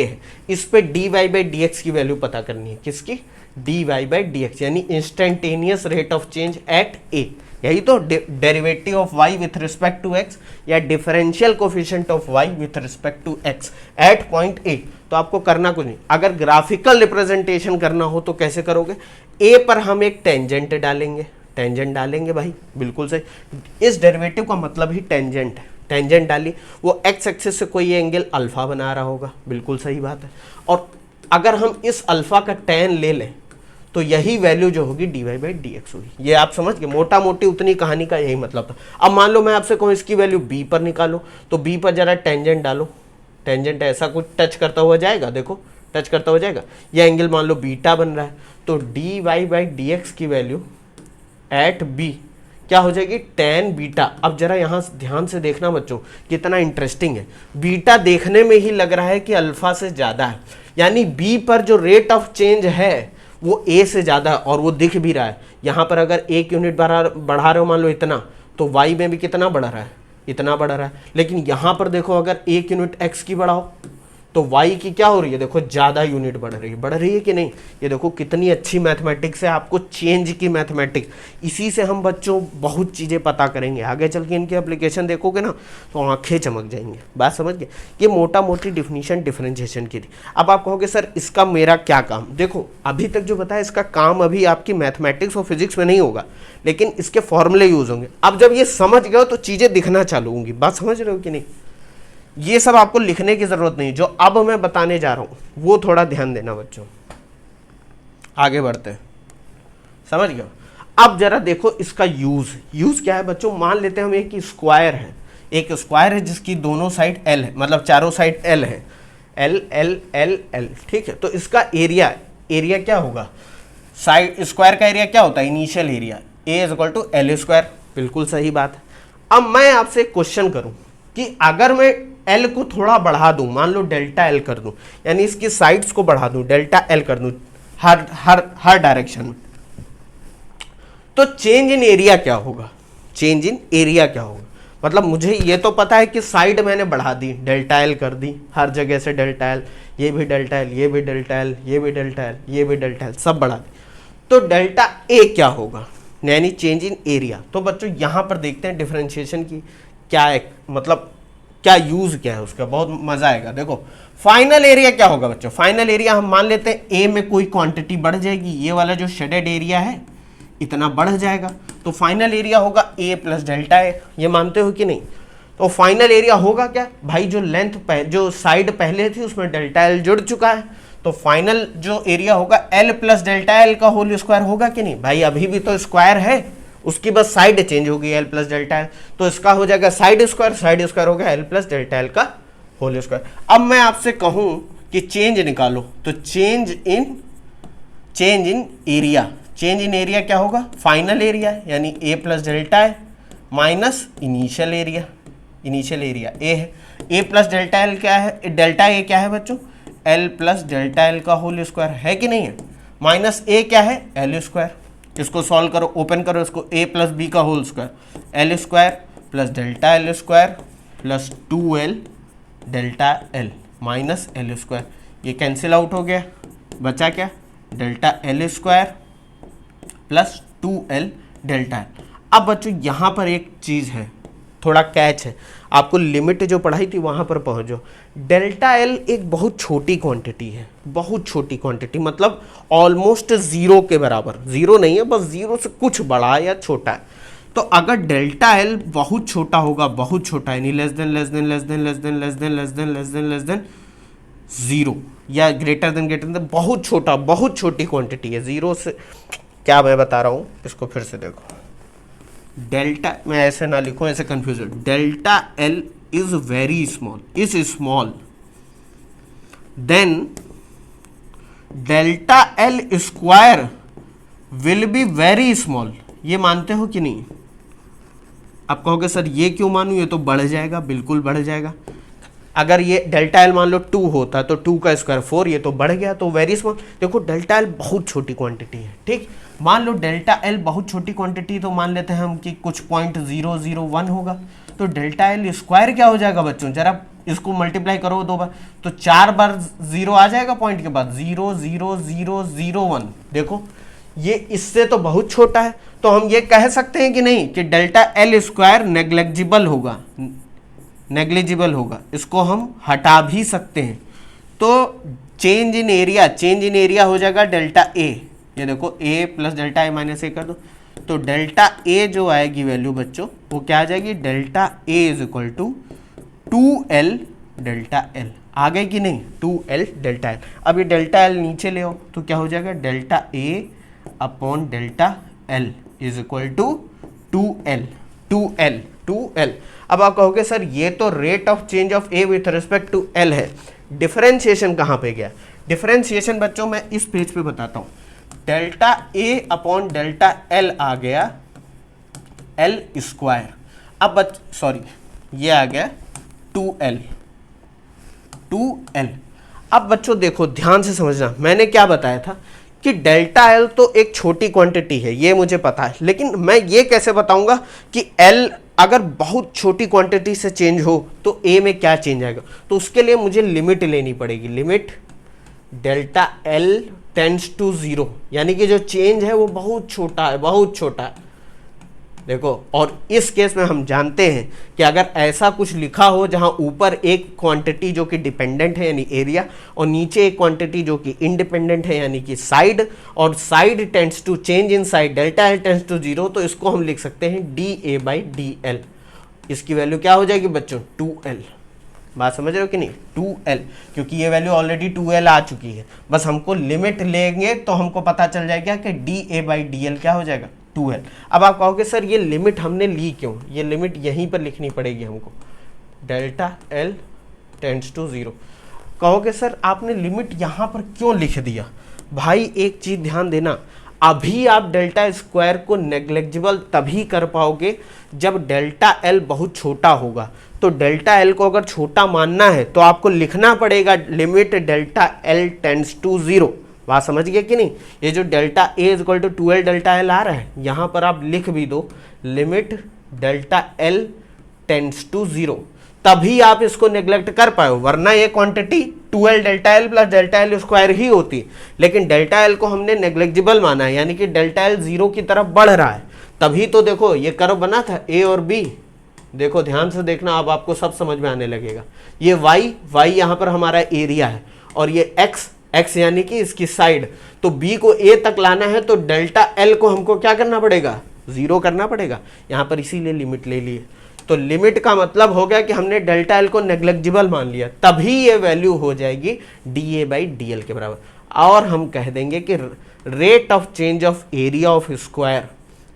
है, इस पे dy बाई डी एक्स की वैल्यू पता करनी है। किसकी, dy बाई डी एक्स, यानी instantaneous rate of change at A. यही तो derivative of y with respect to x या differential coefficient of y with respect to x at point a। तो आपको करना कुछ नहीं, अगर ग्राफिकल रिप्रेजेंटेशन करना हो तो कैसे करोगे, a पर हम एक टेंजेंट डालेंगे भाई, बिल्कुल सही। इस डेरिवेटिव का मतलब ही टेंजेंट है, टेंजेंट डाली, वो एक्स एक्सिस से कोई एंगल अल्फा बना रहा होगा, बिल्कुल सही बात है। और अगर हम इस अल्फा का टैन ले लें तो यही वैल्यू जो होगी dy बाई डी एक्स होगी। ये आप समझ गए, मोटा मोटी उतनी कहानी का यही मतलब था। अब मान लो मैं आपसे कहूँ इसकी वैल्यू b पर निकालो, तो b पर जरा टेंजेंट डालो, टेंजेंट ऐसा कुछ टच करता हुआ जाएगा, देखो टच करता हुआ जाएगा, ये एंगल मान लो बीटा बन रहा है, तो dy बाई डी एक्स की वैल्यू एट b क्या हो जाएगी, टेन बीटा। अब जरा यहाँ ध्यान से देखना बच्चों, कितना इंटरेस्टिंग है, बीटा देखने में ही लग रहा है कि अल्फा से ज़्यादा है, यानी b पर जो रेट ऑफ चेंज है वो a से ज़्यादा है और वो दिख भी रहा है। यहाँ पर अगर 1 यूनिट बढ़ा रहे हो मान लो इतना, तो y में भी कितना बढ़ रहा है, इतना बढ़ रहा है। लेकिन यहाँ पर देखो अगर 1 यूनिट x की बढ़ाओ तो y की क्या हो रही है, देखो ज़्यादा यूनिट बढ़ रही है कि नहीं। ये देखो कितनी अच्छी मैथमेटिक्स है, आपको चेंज की मैथमेटिक्स, इसी से हम बच्चों बहुत चीज़ें पता करेंगे। आगे चल के इनकी एप्लीकेशन देखोगे ना तो आंखें चमक जाएंगी। बात समझ गए, ये मोटा मोटी डिफिनीशन डिफरेंशिएशन की थी। अब आप कहोगे सर इसका मेरा क्या काम, देखो अभी तक जो बताया इसका काम अभी आपकी मैथमेटिक्स और फिजिक्स में नहीं होगा, लेकिन इसके फॉर्मूले यूज़ होंगे। अब जब ये समझ गए तो चीज़ें दिखना चालू होंगी। बात समझ रहे हो कि नहीं, ये सब आपको लिखने की जरूरत नहीं, जो अब मैं बताने जा रहा हूं वो थोड़ा ध्यान देना बच्चों। आगे बढ़ते हैं, समझ गए। अब जरा देखो इसका यूज क्या है बच्चों। मान लेते हैं हम एक स्क्वायर है, जिसकी दोनों साइड l है, मतलब चारों साइड l है, l, ठीक है। तो इसका एरिया क्या होगा, साइड स्क्वायर का एरिया क्या होता है, initial area, a is equal to l square, बिल्कुल सही बात है। अब मैं आपसे एक क्वेश्चन करूं कि अगर मैं L को थोड़ा बढ़ा दूं, मान लो डेल्टा L कर दूं, यानी इसकी साइड्स को बढ़ा दूं, डेल्टा L कर दूं हर डायरेक्शन में, तो चेंज इन एरिया क्या होगा, मतलब मुझे ये तो पता है कि साइड मैंने बढ़ा दी, डेल्टा L कर दी, हर जगह से डेल्टा L, ये भी डेल्टा L, ये भी डेल्टा L, ये भी डेल्टा L, ये भी डेल्टा L, सब बढ़ा दी, तो डेल्टा A क्या होगा, यानी चेंज इन एरिया। तो बच्चों यहां पर देखते हैं डिफरेंशिएशन की क्या है, मतलब क्या यूज क्या है उसका, बहुत मजा आएगा। देखो फाइनल एरिया क्या होगा बच्चों, फाइनल एरिया हम मान लेते हैं ए में कोई क्वांटिटी बढ़ जाएगी, ये वाला जो शेडेड एरिया है इतना बढ़ जाएगा, तो फाइनल एरिया होगा ए प्लस डेल्टा ए, ये मानते हो कि नहीं। तो फाइनल एरिया होगा क्या भाई, जो जो साइड पहले थी उसमें डेल्टा एल जुड़ चुका है, तो फाइनल जो एरिया होगा एल प्लस डेल्टा एल का होल स्क्वायर होगा कि नहीं भाई, अभी भी तो स्क्वायर है, उसकी बस साइड चेंज होगी एल प्लस डेल्टा एल, तो इसका हो जाएगा साइड स्क्वायर हो गया एल प्लस डेल्टा एल का होल स्क्वायर। अब मैं आपसे कहूं कि चेंज निकालो, तो चेंज इन एरिया क्या होगा, फाइनल एरिया यानी A plus delta A minus initial area A है, ए प्लस डेल्टा एल क्या है, डेल्टा ए क्या है बच्चों, एल प्लस डेल्टा एल का होल स्क्वायर है कि नहीं है, माइनस ए क्या है, एल स्क्वायर। इसको सॉल्व करो, ओपन करो इसको, a प्लस बी का whole square, l square plus delta L square plus 2l delta l minus l square, ये कैंसिल आउट हो गया, बचा क्या, delta L square plus 2l delta l. अब बच्चों यहाँ पर एक चीज़ है, थोड़ा कैच है, आपको लिमिट जो पढ़ाई थी वहाँ पर पहुँचो। डेल्टा एल एक बहुत छोटी क्वांटिटी है, बहुत छोटी क्वांटिटी, मतलब ऑलमोस्ट ज़ीरो के बराबर, ज़ीरो नहीं है, बस ज़ीरो से कुछ बड़ा या छोटा है। तो अगर डेल्टा एल बहुत छोटा होगा, बहुत छोटा यानी less than less than less than less than less than less than less than less than zero या ग्रेटर देन बहुत छोटा, बहुत छोटी क्वांटिटी है, ज़ीरो से, क्या मैं बता रहा हूँ, इसको फिर से देखो। डेल्टा, मैं ऐसे ना लिखूं, ऐसे कंफ्यूज हो, delta l is very small, is small, then delta L square will be very small. ये मानते हो कि नहीं? आप कहोगे सर ये क्यों मानूं, ये तो बढ़ जाएगा, बिल्कुल बढ़ जाएगा। अगर ये डेल्टा एल मान लो 2 होता तो 2 का स्क्वायर 4, ये तो बढ़ गया, तो वेरी स्मॉल। देखो डेल्टा एल बहुत छोटी क्वांटिटी है, ठीक। मान लो डेल्टा एल बहुत छोटी क्वांटिटी, तो मान लेते हैं हम कि कुछ 0.001 होगा, तो डेल्टा एल स्क्वायर क्या हो जाएगा बच्चों, जरा इसको मल्टीप्लाई करो 2 बार, तो 4 बार 0 आ जाएगा पॉइंट के बाद, 0.00001। देखो ये इससे तो बहुत छोटा है, तो हम ये कह सकते हैं कि नहीं कि डेल्टा एल स्क्वायर नेग्लेजिबल होगा, नेग्लिजिबल होगा, इसको हम हटा भी सकते हैं। तो चेंज इन एरिया हो जाएगा डेल्टा ए, ये देखो ए प्लस डेल्टा ए माइनस ए कर दो, तो डेल्टा ए जो आएगी वैल्यू बच्चों, वो क्या आ जाएगी, delta A is equal to 2L delta L. आ गए कि नहीं, 2L डेल्टा एल। अब ये डेल्टा एल नीचे ले आओ, तो क्या हो जाएगा, delta A upon delta l is equal to 2L। अब आप कहोगे सर ये तो rate of change of A with respect to l है, डिफरेंशिएशन कहाँ पे गया? डिफरेंशिएशन बच्चों मैं इस पेज पे बताता हूँ। Delta A upon delta L आ गया एल स्क्वायर, अब सॉरी ये आ गया 2L। अब बच्चों देखो ध्यान से समझना, मैंने क्या बताया था कि डेल्टा एल तो एक छोटी क्वांटिटी है, ये मुझे पता है, लेकिन मैं ये कैसे बताऊंगा कि एल अगर बहुत छोटी क्वांटिटी से चेंज हो तो ए में क्या चेंज आएगा? तो उसके लिए मुझे लिमिट लेनी पड़ेगी, limit delta L tends to 0, यानी कि जो चेंज है वो बहुत छोटा है, बहुत छोटा है। देखो, और इस केस में हम जानते हैं कि अगर ऐसा कुछ लिखा हो जहां ऊपर एक क्वांटिटी जो कि डिपेंडेंट है यानी एरिया, और नीचे एक क्वांटिटी जो कि इंडिपेंडेंट है यानी कि साइड, और side tends to change in side, delta L tends to 0, तो इसको हम लिख सकते हैं dA/dl। इसकी वैल्यू क्या हो जाएगी बच्चों, 2L। बात समझ रहे हो कि नहीं, 2L, क्योंकि ये वैल्यू ऑलरेडी 2L आ चुकी है, बस हमको लिमिट लेंगे तो हमको पता चल जाएगा कि dA/dl क्या हो जाएगा, 2L। अब आप कहोगे सर ये लिमिट हमने ली क्यों? ये लिमिट यहीं पर लिखनी पड़ेगी हमको, डेल्टा एल टेंड्स टू 0। कहोगे सर आपने लिमिट यहाँ पर क्यों लिख दिया? भाई एक चीज़ ध्यान देना, अभी आप डेल्टा स्क्वायर को नेग्लेजिबल तभी कर पाओगे जब डेल्टा एल बहुत छोटा होगा। तो डेल्टा एल को अगर छोटा मानना है तो आपको लिखना पड़ेगा limit delta L tends to 0। बात समझ गए कि नहीं? ये जो delta A is equal to 2L delta L आ रहा है, यहाँ पर आप लिख भी दो limit delta L tends to 0, तभी आप इसको नेग्लेक्ट कर पाए, वरना ये quantity 2L delta L plus delta L square ही होती, लेकिन डेल्टा एल को हमने नेग्लेक्जिबल माना है, यानी कि डेल्टा एल 0 की तरफ बढ़ रहा है, तभी तो देखो ये कर्व बना था ए और बी। देखो ध्यान से देखना, अब आपको सब समझ में आने लगेगा। ये y यहाँ पर हमारा एरिया है, और ये x यानी कि इसकी साइड, तो b को a तक लाना है तो डेल्टा l को हमको क्या करना पड़ेगा, 0 करना पड़ेगा यहाँ पर, इसीलिए लिमिट ले लिए। तो लिमिट का मतलब हो गया कि हमने डेल्टा एल को नेग्लेक्जिबल मान लिया, तभी ये वैल्यू हो जाएगी dA/dl के बराबर, और हम कह देंगे कि rate of change of area of square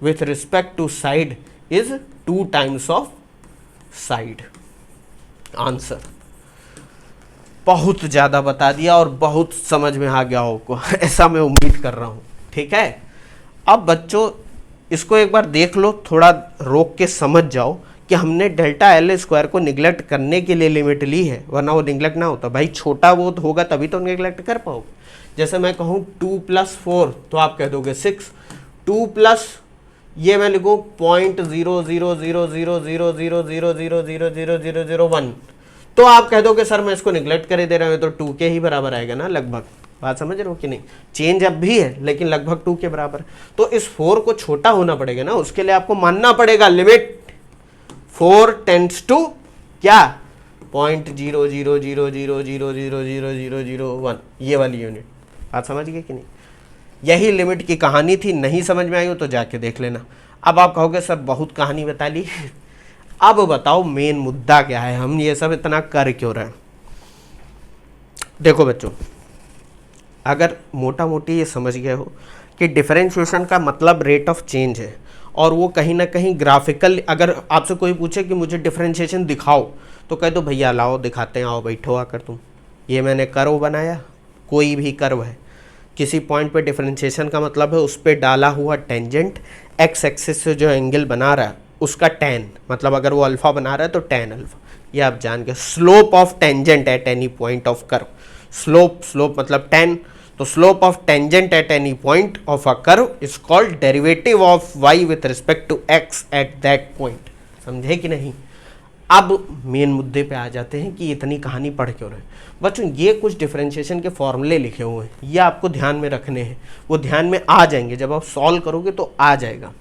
with respect to side is 2 times of side. Answer बहुत ज़्यादा बता दिया और बहुत समझ में आ गया होगा, ऐसा मैं उम्मीद कर रहा हूँ, ठीक है। अब बच्चों इसको एक बार देख लो, थोड़ा रोक के समझ जाओ कि हमने डेल्टा एल स्क्वायर को निगलेक्ट करने के लिए लिमिट ली है, वरना वो निगलेक्ट ना होता। भाई छोटा वो तो होगा तभी तो निगलेक्ट कर पाओगे। जैसे मैं कहूँ 2 + 4 तो आप कह दोगे 6, 2 प्लस ये मैं लिखूँ 0.0000000000001, तो आप कह दोगे सर मैं इसको निगलेक्ट कर दे रहा हूँ, तो 2 के ही बराबर आएगा ना लगभग, बात समझ रहे हो कि नहीं? चेंज अब भी है लेकिन लगभग 2 के बराबर। तो इस 4 को छोटा होना पड़ेगा ना, उसके लिए आपको मानना पड़ेगा लिमिट 4 टेंड्स टू क्या 0.0000000001, ये वाली यूनिट। बात समझ गए कि नहीं? यही लिमिट की कहानी थी। नहीं समझ में आई हो तो जाके देख लेना। अब आप कहोगे सर बहुत कहानी बता ली, अब बताओ मेन मुद्दा क्या है, हम ये सब इतना कर क्यों रहे हैं? देखो बच्चों, अगर मोटा मोटी ये समझ गए हो कि डिफरेंशिएशन का मतलब रेट ऑफ चेंज है, और वो कहीं ना कहीं ग्राफिकल, अगर आपसे कोई पूछे कि मुझे डिफरेंशिएशन दिखाओ तो कह दो भैया लाओ दिखाते हैं, आओ बैठो आकर तुम। ये मैंने कर्व बनाया, कोई भी कर्व है, किसी पॉइंट पे डिफरेंशिएशन का मतलब है उस पर डाला हुआ टेंजेंट एक्स एक्सिस से जो एंगल बना रहा है उसका टेन, मतलब अगर वो अल्फा बना रहा है तो टेन अल्फा। ये आप जान गए। Slope of tangent at any point of curve, slope मतलब टेन, तो slope of tangent at any point of a curve is called derivative of Y with respect to x at that point. समझे कि नहीं? अब main मुद्दे पे आ जाते हैं कि इतनी कहानी पढ़ क्यों रहे बच्चों। ये कुछ डिफरेंशिएशन के फॉर्मूले लिखे हुए हैं, ये आपको ध्यान में रखने हैं, वो ध्यान में आ जाएंगे जब आप सॉल्व करोगे तो आ जाएगा।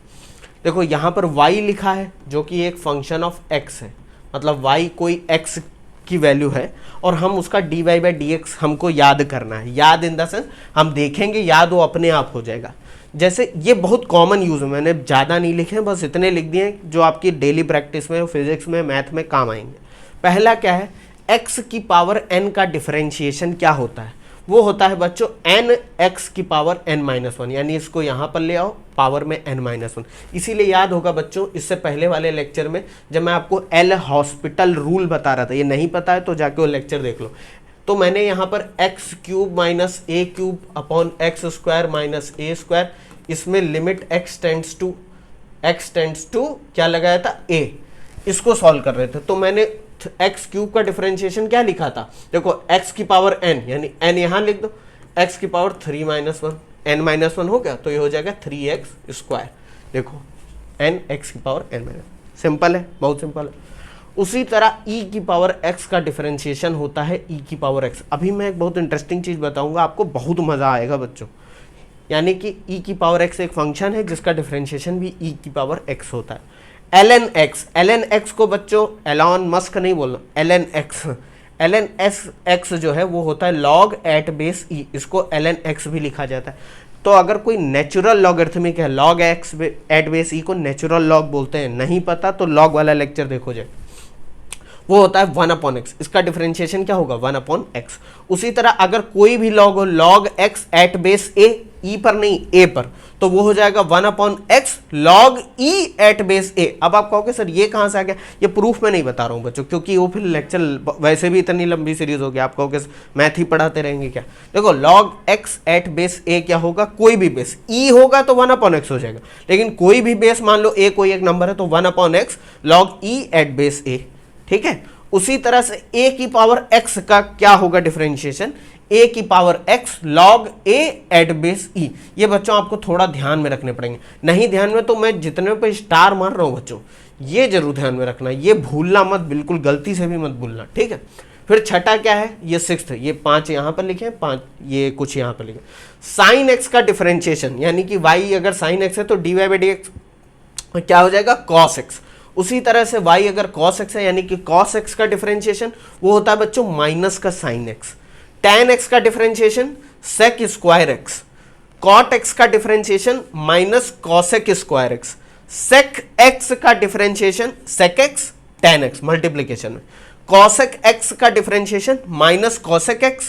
देखो यहाँ पर y लिखा है जो कि एक फंक्शन ऑफ x है, मतलब y कोई x की वैल्यू है और हम उसका dy बाई dx हमको याद करना है। याद इन द सेंस हम देखेंगे, याद वो अपने आप हो जाएगा। जैसे ये बहुत कॉमन यूज़ है, मैंने ज़्यादा नहीं लिखे हैं, बस इतने लिख दिए जो आपकी डेली प्रैक्टिस में, फिजिक्स में, मैथ में काम आएंगे। पहला क्या है, x की पावर n का डिफरेंशिएशन क्या होता है? वो होता है बच्चों n x की पावर n-1, यानी इसको यहाँ पर ले आओ पावर में n-1। इसीलिए याद होगा बच्चों, इससे पहले वाले लेक्चर में जब मैं आपको एल हॉस्पिटल रूल बता रहा था, ये नहीं पता है तो जाके वो लेक्चर देख लो, तो मैंने यहाँ पर X cube minus A cube upon X square minus A square, इसमें लिमिट एक्स टेंड्स टू क्या लगाया था a, इसको सॉल्व कर रहे थे। तो मैंने एक्स क्यूब का डिफरेंशिएशन क्या लिखा था, देखो x की पावर n, यानी n यहाँ लिख दो, x की पावर 3-1, n-1 हो गया तो ये हो जाएगा 3x स्क्वायर। देखो n x की पावर n-, सिंपल है, बहुत सिंपल है। उसी तरह e की पावर x का डिफरेंशिएशन होता है e की पावर x। अभी मैं एक बहुत इंटरेस्टिंग चीज़ बताऊंगा, आपको बहुत मज़ा आएगा बच्चों। यानी कि e की पावर x एक फंक्शन है जिसका डिफरेंशिएशन भी e की पावर x होता है। ln x को बच्चों एलॉन मस्क नहीं बोलना, ln x जो है वो होता है log एट बेस e, इसको ln x भी लिखा जाता है। तो अगर कोई नेचुरल लॉगरिथमिक है, log x at base e को नेचुरल लॉग बोलते हैं, नहीं पता तो लॉग वाला लेक्चर देखो जाए, वो होता है 1/x। इसका डिफरेंशिएशन क्या होगा 1/x। उसी तरह अगर कोई भी लॉग हो, log x at base a, e पर नहीं a पर, तो वो हो जाएगा 1/x log e at base a। अब आप कहोगे सर ये कहाँ से आ गया, ये प्रूफ में नहीं बता रहा हूँ बच्चों, क्योंकि वो फिर लेक्चर वैसे भी इतनी लंबी सीरीज होगी, आप कहोगे मैथ ही पढ़ाते रहेंगे क्या। देखो log x at base a क्या होगा, कोई भी बेस, e होगा तो 1/x हो जाएगा, लेकिन कोई भी बेस मान लो a कोई एक नंबर है तो 1/x log e at base a, ठीक है। उसी तरह से a की पावर x का क्या होगा डिफरेंशिएशन, a की power x log a at base e। ये बच्चों आपको थोड़ा ध्यान में रखने पड़ेंगे, नहीं ध्यान में तो मैं जितने पे स्टार मार रहा हूं बच्चों, ये जरूर ध्यान में रखना, ये भूलना मत, बिल्कुल गलती से भी मत भूलना, ठीक है। फिर छठा क्या है, ये सिक्स्थ, ये 5 यहां पर लिखे, 5 ये कुछ यहां पर लिखे। साइन x का डिफरेंशिएशन, यानी कि y अगर साइन x है तो dy बाई dx क्या हो जाएगा cos x। उसी तरह से y अगर cos x है, यानी कि cos x का डिफरेंशिएशन वो होता है बच्चों माइनस का sin x। tan x का differentiation sec square x। cot x का differentiation minus cosec square x। sec x का differentiation sec x tan x multiplication में। cosec x का डिफरेंशिएशन माइनस cosec x,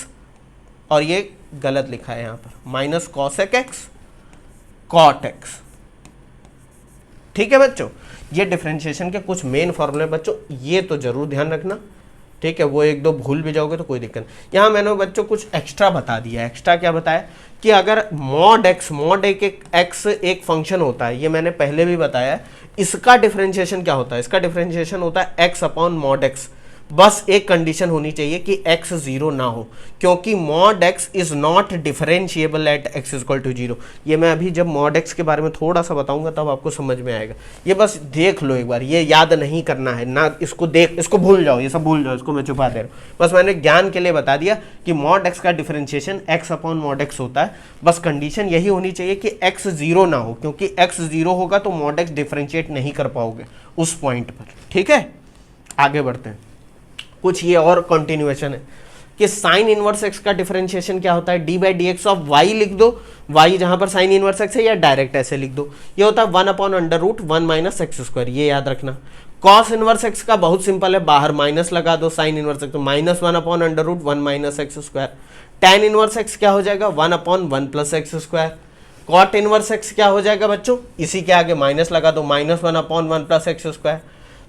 और ये गलत लिखा है यहां पर minus cosec x cot x, ठीक है बच्चों। ये डिफरेंशिएशन के कुछ मेन फॉर्मूले बच्चों, ये तो जरूर ध्यान रखना, ठीक है। वो एक दो भूल भी जाओगे तो कोई दिक्कत नहीं। यहाँ मैंने बच्चों कुछ एक्स्ट्रा बता दिया। एक्स्ट्रा क्या बताया कि अगर मॉड एक्स एक फंक्शन होता है, ये मैंने पहले भी बताया, इसका डिफरेंशिएशन क्या होता है, इसका डिफरेंशिएशन होता है एक्स अपॉन मॉड एक्स। बस एक कंडीशन होनी चाहिए कि x 0 ना हो, क्योंकि mod x is not differentiable at x equal to 0। ये मैं अभी जब मॉड x के बारे में थोड़ा सा बताऊंगा तब आपको समझ में आएगा। ये बस देख लो एक बार, ये याद नहीं करना है ना, इसको इसको भूल जाओ, ये सब भूल जाओ, इसको मैं छुपा दे रहा हूँ। बस मैंने ज्ञान के लिए बता दिया कि मॉड x का differentiation x upon mod x होता है। बस कंडीशन यही होनी चाहिए कि x 0 ना हो, क्योंकि x 0 होगा तो मॉड x डिफरेंशिएट नहीं कर पाओगे उस पॉइंट पर। ठीक है, आगे बढ़ते हैं। कुछ ये और कंटिन्यूएशन है कि साइन इनवर्स एक्स का डिफरेंशिएशन क्या होता है, d by D x of y लिख दो, वाई जहां पर साइन इनवर्स एक्स है, या डायरेक्ट ऐसे लिख दो, ये होता है 1 upon under root 1 minus x square, ये याद रखना। कॉस इनवर्स एक्स का बहुत सिंपल है, बाहर माइनस लगा दो, साइन इनवर्स एक्स तो minus 1 upon under root 1 minus x square. Tan inverse x क्या हो जाएगा, 1 upon 1 plus x square. Cot inverse x क्या हो जाएगा बच्चों, इसी के आगे माइनस लगा दो, minus 1 upon 1 plus x square.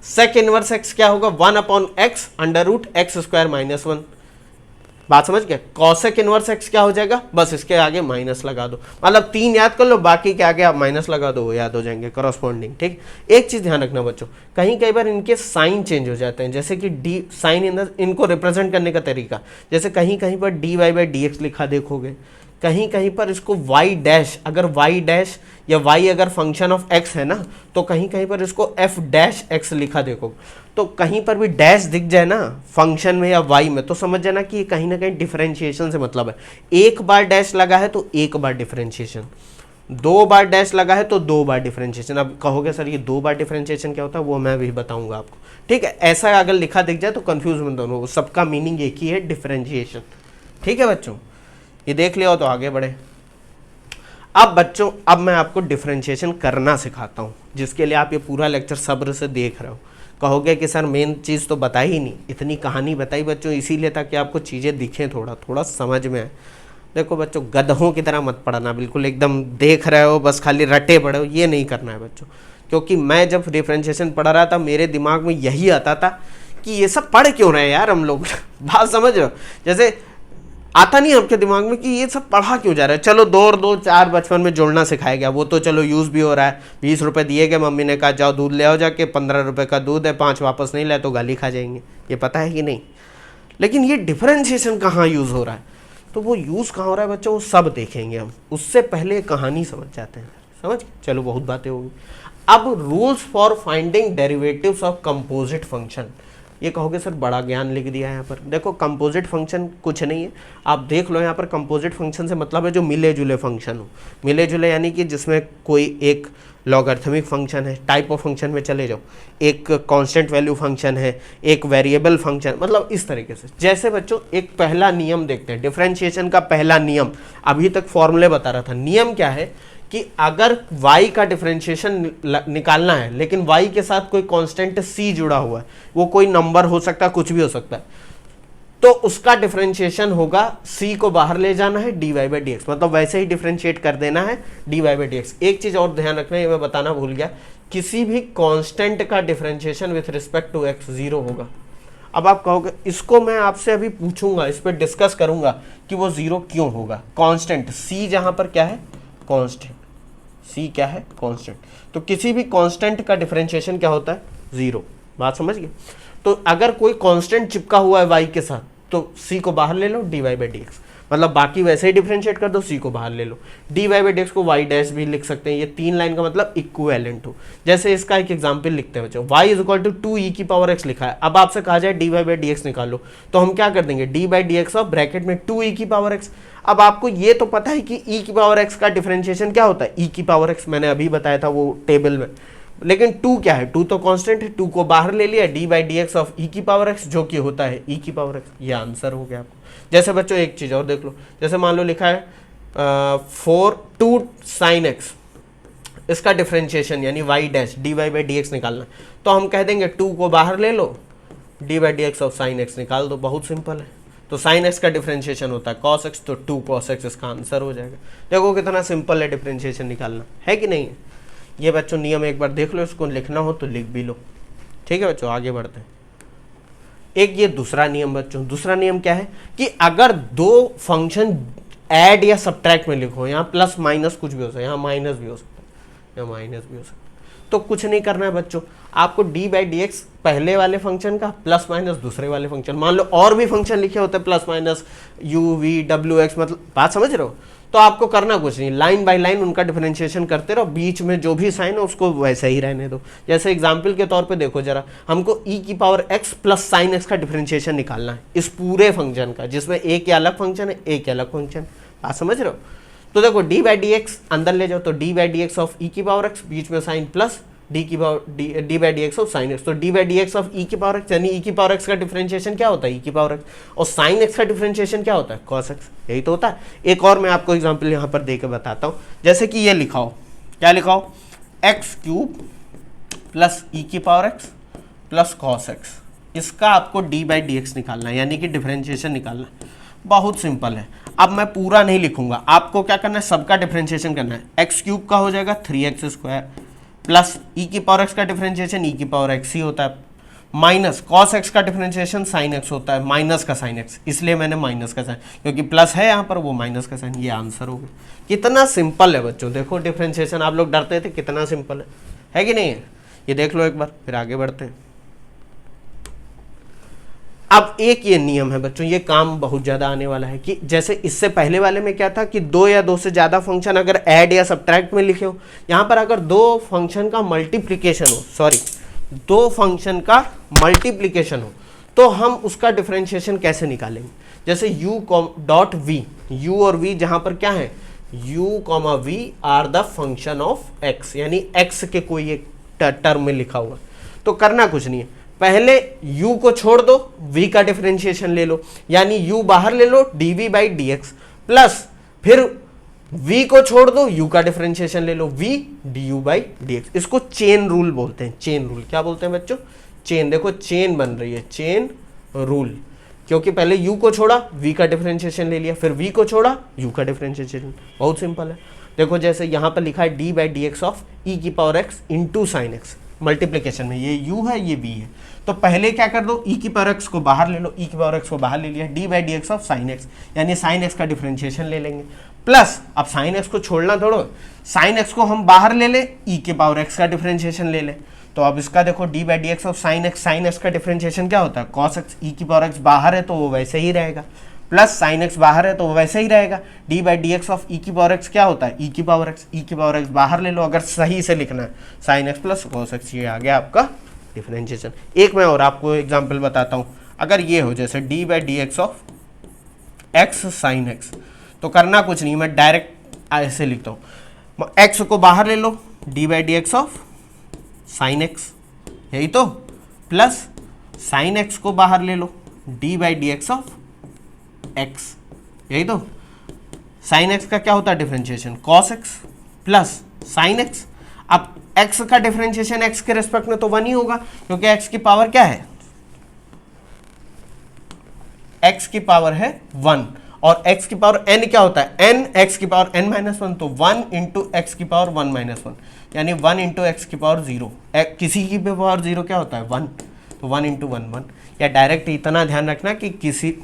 Sec inverse x क्या होगा, 1 upon x under root x square minus 1। बात समझ गए। कॉसेक इनवर्स एक्स क्या हो जाएगा, बस इसके आगे माइनस लगा दो, मतलब 3 याद कर लो, बाकी के आगे आप माइनस लगा दो, वो याद हो जाएंगे करस्पॉन्डिंग। ठीक, एक चीज ध्यान रखना बच्चों, कई बार इनके साइन चेंज हो जाते हैं, जैसे कि डी साइन इनको रिप्रेजेंट करने का तरीका, जैसे कहीं पर d Y by D x लिखा देखोगे, कहीं पर इसको y डैश, अगर y डैश या y अगर फंक्शन ऑफ x है ना, तो कहीं पर इसको f डैश x लिखा देखो, तो कहीं पर भी डैश दिख जाए ना फंक्शन में या y में, तो समझ जाना कि ये कहीं ना कहीं डिफरेंशिएशन से मतलब है। एक बार डैश लगा है तो एक बार डिफरेंशिएशन, 2 बार डैश लगा है तो 2 बार डिफरेंशिएशन। अब कहोगे सर ये 2 बार डिफरेंशिएशन क्या होता है, वो मैं भी बताऊंगा आपको। ठीक है, ऐसा अगर लिखा दिख जाए तो कंफ्यूज मत होना, सबका मीनिंग एक ही है, डिफरेंशिएशन। ठीक है बच्चों, ये देख लिया हो तो आगे बढ़े। अब बच्चों, अब मैं आपको डिफरेंशिएशन करना सिखाता हूँ, जिसके लिए आप ये पूरा लेक्चर सब्र से देख रहे हो। कहोगे कि सर मेन चीज़ तो बताई ही नहीं, इतनी कहानी बताई बच्चों इसीलिए ताकि आपको चीज़ें दिखें, थोड़ा थोड़ा समझ में आए। देखो बच्चों, गधों की तरह मत पढ़ना, बिल्कुल एकदम देख रहे हो बस खाली रटे पड़े हो, ये नहीं करना है बच्चों। क्योंकि मैं जब डिफरेंशिएशन पढ़ रहा था मेरे दिमाग में यही आता था कि ये सब पढ़ क्यों रहे हैं यार हम लोग बात समझ रहे हो, जैसे आता नहीं आपके दिमाग में कि ये सब पढ़ा क्यों जा रहा है। चलो 2 और 2 4 बचपन में जोड़ना सिखाया गया, वो तो चलो यूज़ भी हो रहा है। 20 रुपये दिए गए, मम्मी ने कहा जाओ दूध ले आओ जाके, 15 रुपये का दूध है, 5 वापस नहीं लाए तो गाली खा जाएंगे, ये पता है कि नहीं। लेकिन ये डिफरेंशिएशन कहाँ यूज़ हो रहा है, तो वो यूज़ कहाँ हो रहा है बच्चों, वो सब देखेंगे हम। उससे पहले कहानी समझ जाते हैं, समझ, चलो बहुत बातें होगी। अब rules for finding derivatives of composite function. ये कहोगे सर बड़ा ज्ञान लिख दिया है यहाँ पर। देखो कंपोजिट फंक्शन कुछ नहीं है, आप देख लो यहाँ पर कंपोजिट फंक्शन से मतलब है जो मिले जुले फंक्शन हो। मिले जुले यानी कि जिसमें कोई एक लॉगरिथमिक फंक्शन है, टाइप ऑफ फंक्शन में चले जाओ, एक कांस्टेंट वैल्यू फंक्शन है, एक वेरिएबल फंक्शन, मतलब इस तरीके से। जैसे बच्चों एक पहला नियम देखते हैं, डिफरेंशिएशन का पहला नियम, अभी तक फॉर्मूले बता रहा था। नियम क्या है कि अगर y का डिफरेंशिएशन निकालना है, लेकिन y के साथ कोई कांस्टेंट c जुड़ा हुआ है, वो कोई नंबर हो सकता है, कुछ भी हो सकता है, तो उसका डिफरेंशिएशन होगा c को बाहर ले जाना है dy बाई डी एक्स, मतलब वैसे ही डिफरेंशिएट कर देना है dy बाई डी एक्स। एक चीज और ध्यान रखना है, ये मैं बताना भूल गया, किसी भी कांस्टेंट का differentiation with respect to x 0 होगा। अब आप कहोगे इसको मैं आपसे अभी पूछूंगा, इस पर डिस्कस करूंगा कि वो 0 क्यों होगा। कांस्टेंट c जहां पर क्या है, कांस्टेंट c क्या है, कांस्टेंट, तो किसी भी कांस्टेंट का डिफरेंशिएशन क्या होता है, 0। बात समझ गए। तो अगर कोई कांस्टेंट चिपका हुआ है y के साथ, तो c को बाहर ले लो dy बाई डी एक्स, मतलब बाकी वैसे ही डिफरेंशिएट कर दो, c को बाहर ले लो। dy बाई डी एक्स को y डैश भी लिख सकते हैं, ये 3 लाइन का मतलब इक्विवेलेंट हो। जैसे इसका एक एग्जांपल लिखते हैं बच्चों, y is equal to 2e की पावर x लिखा है। अब आपसे कहा जाए dy बाई डी एक्स निकालो, तो हम क्या कर देंगे, dy by D x of bracket में 2e की पावर x। अब आपको ये तो पता है कि e की पावर x का डिफरेंशिएशन क्या होता है, e की पावर x मैंने अभी बताया था वो टेबल में। लेकिन 2 क्या है, 2 तो कांस्टेंट है, 2 को बाहर ले लिया, D by D x of E की पावर x, जो कि होता है e की पावर x। ये आंसर हो गया आपको। जैसे बच्चों एक चीज और देख लो, जैसे मान लो लिखा है 2 साइन x, इसका डिफरेंशिएशन यानी y dash D Y by D X निकालना, तो हम कह देंगे 2 को बाहर ले लो, D by D x of sine x निकाल दो, बहुत सिंपल है। तो साइन x का डिफरेंशिएशन होता है cos x, तो 2 cos x इसका आंसर हो जाएगा। देखो कितना सिंपल है डिफरेंशिएशन निकालना, है कि नहीं है। ये बच्चों नियम एक बार देख लो, इसको लिखना हो तो लिख भी लो। ठीक है बच्चों, आगे बढ़ते हैं। एक ये दूसरा नियम बच्चों, दूसरा नियम क्या है कि अगर 2 फंक्शन ऐड या सब्ट्रैक्ट में लिखो, यहाँ प्लस माइनस कुछ भी हो सकता है, यहाँ माइनस भी हो सकता है, यहाँ माइनस भी हो सकता है, तो कुछ नहीं करना है बच्चों, आपको डी बाई डी एक्स पहले वाले फंक्शन का प्लस माइनस दूसरे वाले फंक्शन, मान लो और भी फंक्शन लिखे होते हैं plus minus you V W x, मतलब बात समझ रहे हो, तो आपको करना कुछ नहीं, लाइन बाय लाइन उनका डिफरेंशिएशन करते रहो, बीच में जो भी साइन है उसको वैसे ही रहने दो। जैसे एग्जाम्पल के तौर पे देखो जरा, हमको e की power x plus sign x का डिफरेंशिएशन निकालना है इस पूरे फंक्शन का, जिसमें a के अलग फंक्शन है, a के अलग फंक्शन, आप समझ रहे हो। तो देखो डी बाई डी एक्स अंदर ले जाओ, तो D by D x of E की पावर एक्स, बीच में sine plus D by D x of sine X, तो D by D x of E की पावर एक्स, यानी ई की पावर एक्स का डिफरेंशिएशन क्या होता है, ई की पावर एक्स, और साइन एक्स का डिफरेंशिएशन क्या होता है, कॉस एक्स, यही तो होता है। एक और मैं आपको एग्जांपल यहाँ पर दे के बताता हूँ, जैसे कि ये लिखाओ, क्या लिखाओ, एक्स क्यूब प्लस ई की power x plus cos x, इसका आपको डी बाई डी एक्स निकालना है, यानी कि डिफरेंशिएशन निकालना है। बहुत सिंपल है, अब मैं पूरा नहीं लिखूंगा, आपको क्या करना है, सबका डिफरेंशिएशन करना है। एक्स क्यूब का हो जाएगा 3x स्क्वायर प्लस ई की पावर एक्स का डिफरेंशिएशन ई की पावर एक्स ही होता है, माइनस कॉस एक्स का डिफरेंशिएशन साइन एक्स होता है, माइनस का साइन एक्स, इसलिए मैंने माइनस का साइन, क्योंकि प्लस है यहाँ पर, वो माइनस का साइन, ये आंसर हो गया। कितना सिंपल है बच्चों, देखो डिफरेंशिएशन, आप लोग डरते थे, कितना सिंपल है कि नहीं है, ये देख लो एक बार, फिर आगे बढ़ते हैं। अब एक ये नियम है बच्चों, ये काम बहुत ज़्यादा आने वाला है, कि जैसे इससे पहले वाले में क्या था कि दो या दो से ज़्यादा फंक्शन अगर ऐड या सब्ट्रैक्ट में लिखे हो, यहाँ पर अगर दो फंक्शन का मल्टीप्लिकेशन हो, सॉरी दो फंक्शन का मल्टीप्लिकेशन हो, तो हम उसका डिफरेंशिएशन कैसे निकालेंगे। जैसे u डॉट वी, u और v जहाँ पर क्या है, u comma v are the function of x, यानी x के कोई एक टर्म में लिखा हुआ, तो करना कुछ नहीं है, पहले u को छोड़ दो, v का डिफरेंशिएशन ले लो, यानी u बाहर ले लो dv by D x, plus फिर v को छोड़ दो, u का डिफरेंशिएशन ले लो, v du by D x. इसको चेन रूल बोलते हैं, चेन रूल क्या बोलते हैं बच्चों, चेन, देखो चेन बन रही है, चेन रूल, क्योंकि पहले u को छोड़ा, v का डिफरेंशिएशन ले लिया, फिर v को छोड़ा, u का डिफरेंशिएशन, बहुत सिंपल है। देखो जैसे यहाँ पर लिखा है d by D x of E की power X into sine X, multiplication में ये u है ये v है, तो पहले क्या कर दो, e की पावर x को बाहर ले लो, e की पावर x को बाहर ले लिया, d by D x of sine x, यानी साइन x का डिफरेंशिएशन ले लेंगे, प्लस अब साइन x को छोड़ना थोड़ो, साइन x को हम बाहर ले ले, e की पावर x का डिफरेंशिएशन ले ले, तो अब इसका देखो d by D x of sine x का डिफरेंशिएशन क्या होता है, कॉस x, e की पावर x बाहर है तो वो वैसे ही रहेगा, प्लस साइन x बाहर है तो वो वैसे ही रहेगा, d by D x of E की पावर x क्या होता है, e की पावर x बाहर ले लो, अगर सही से लिखना है sine x plus cos x, ये आ गया आपका डिफरेंशिएशन। एक मैं और आपको एग्जांपल बताता हूँ, अगर ये हो जैसे d by D x of x sine x, तो करना कुछ नहीं, मैं डायरेक्ट ऐसे लिखता हूँ, x को बाहर ले लो, d by D x of sine x, यही तो, प्लस साइन x को बाहर ले लो, d by D x of x, यही तो, साइन x का क्या होता है differentiation, cos x plus sign x, अब x का डिफरेंशिएशन x के रेस्पेक्ट में तो 1 ही होगा, क्योंकि x की पावर क्या है, x की पावर है 1, और x की पावर n क्या होता है, n x की पावर n माइनस 1, तो 1 इंटू एक्स की पावर 1 माइनस 1, यानी 1 इंटू एक्स की पावर 0, किसी की भी पावर 0 क्या होता है 1, तो 1 इंटू 1 1, या डायरेक्ट इतना ध्यान रखना कि किसी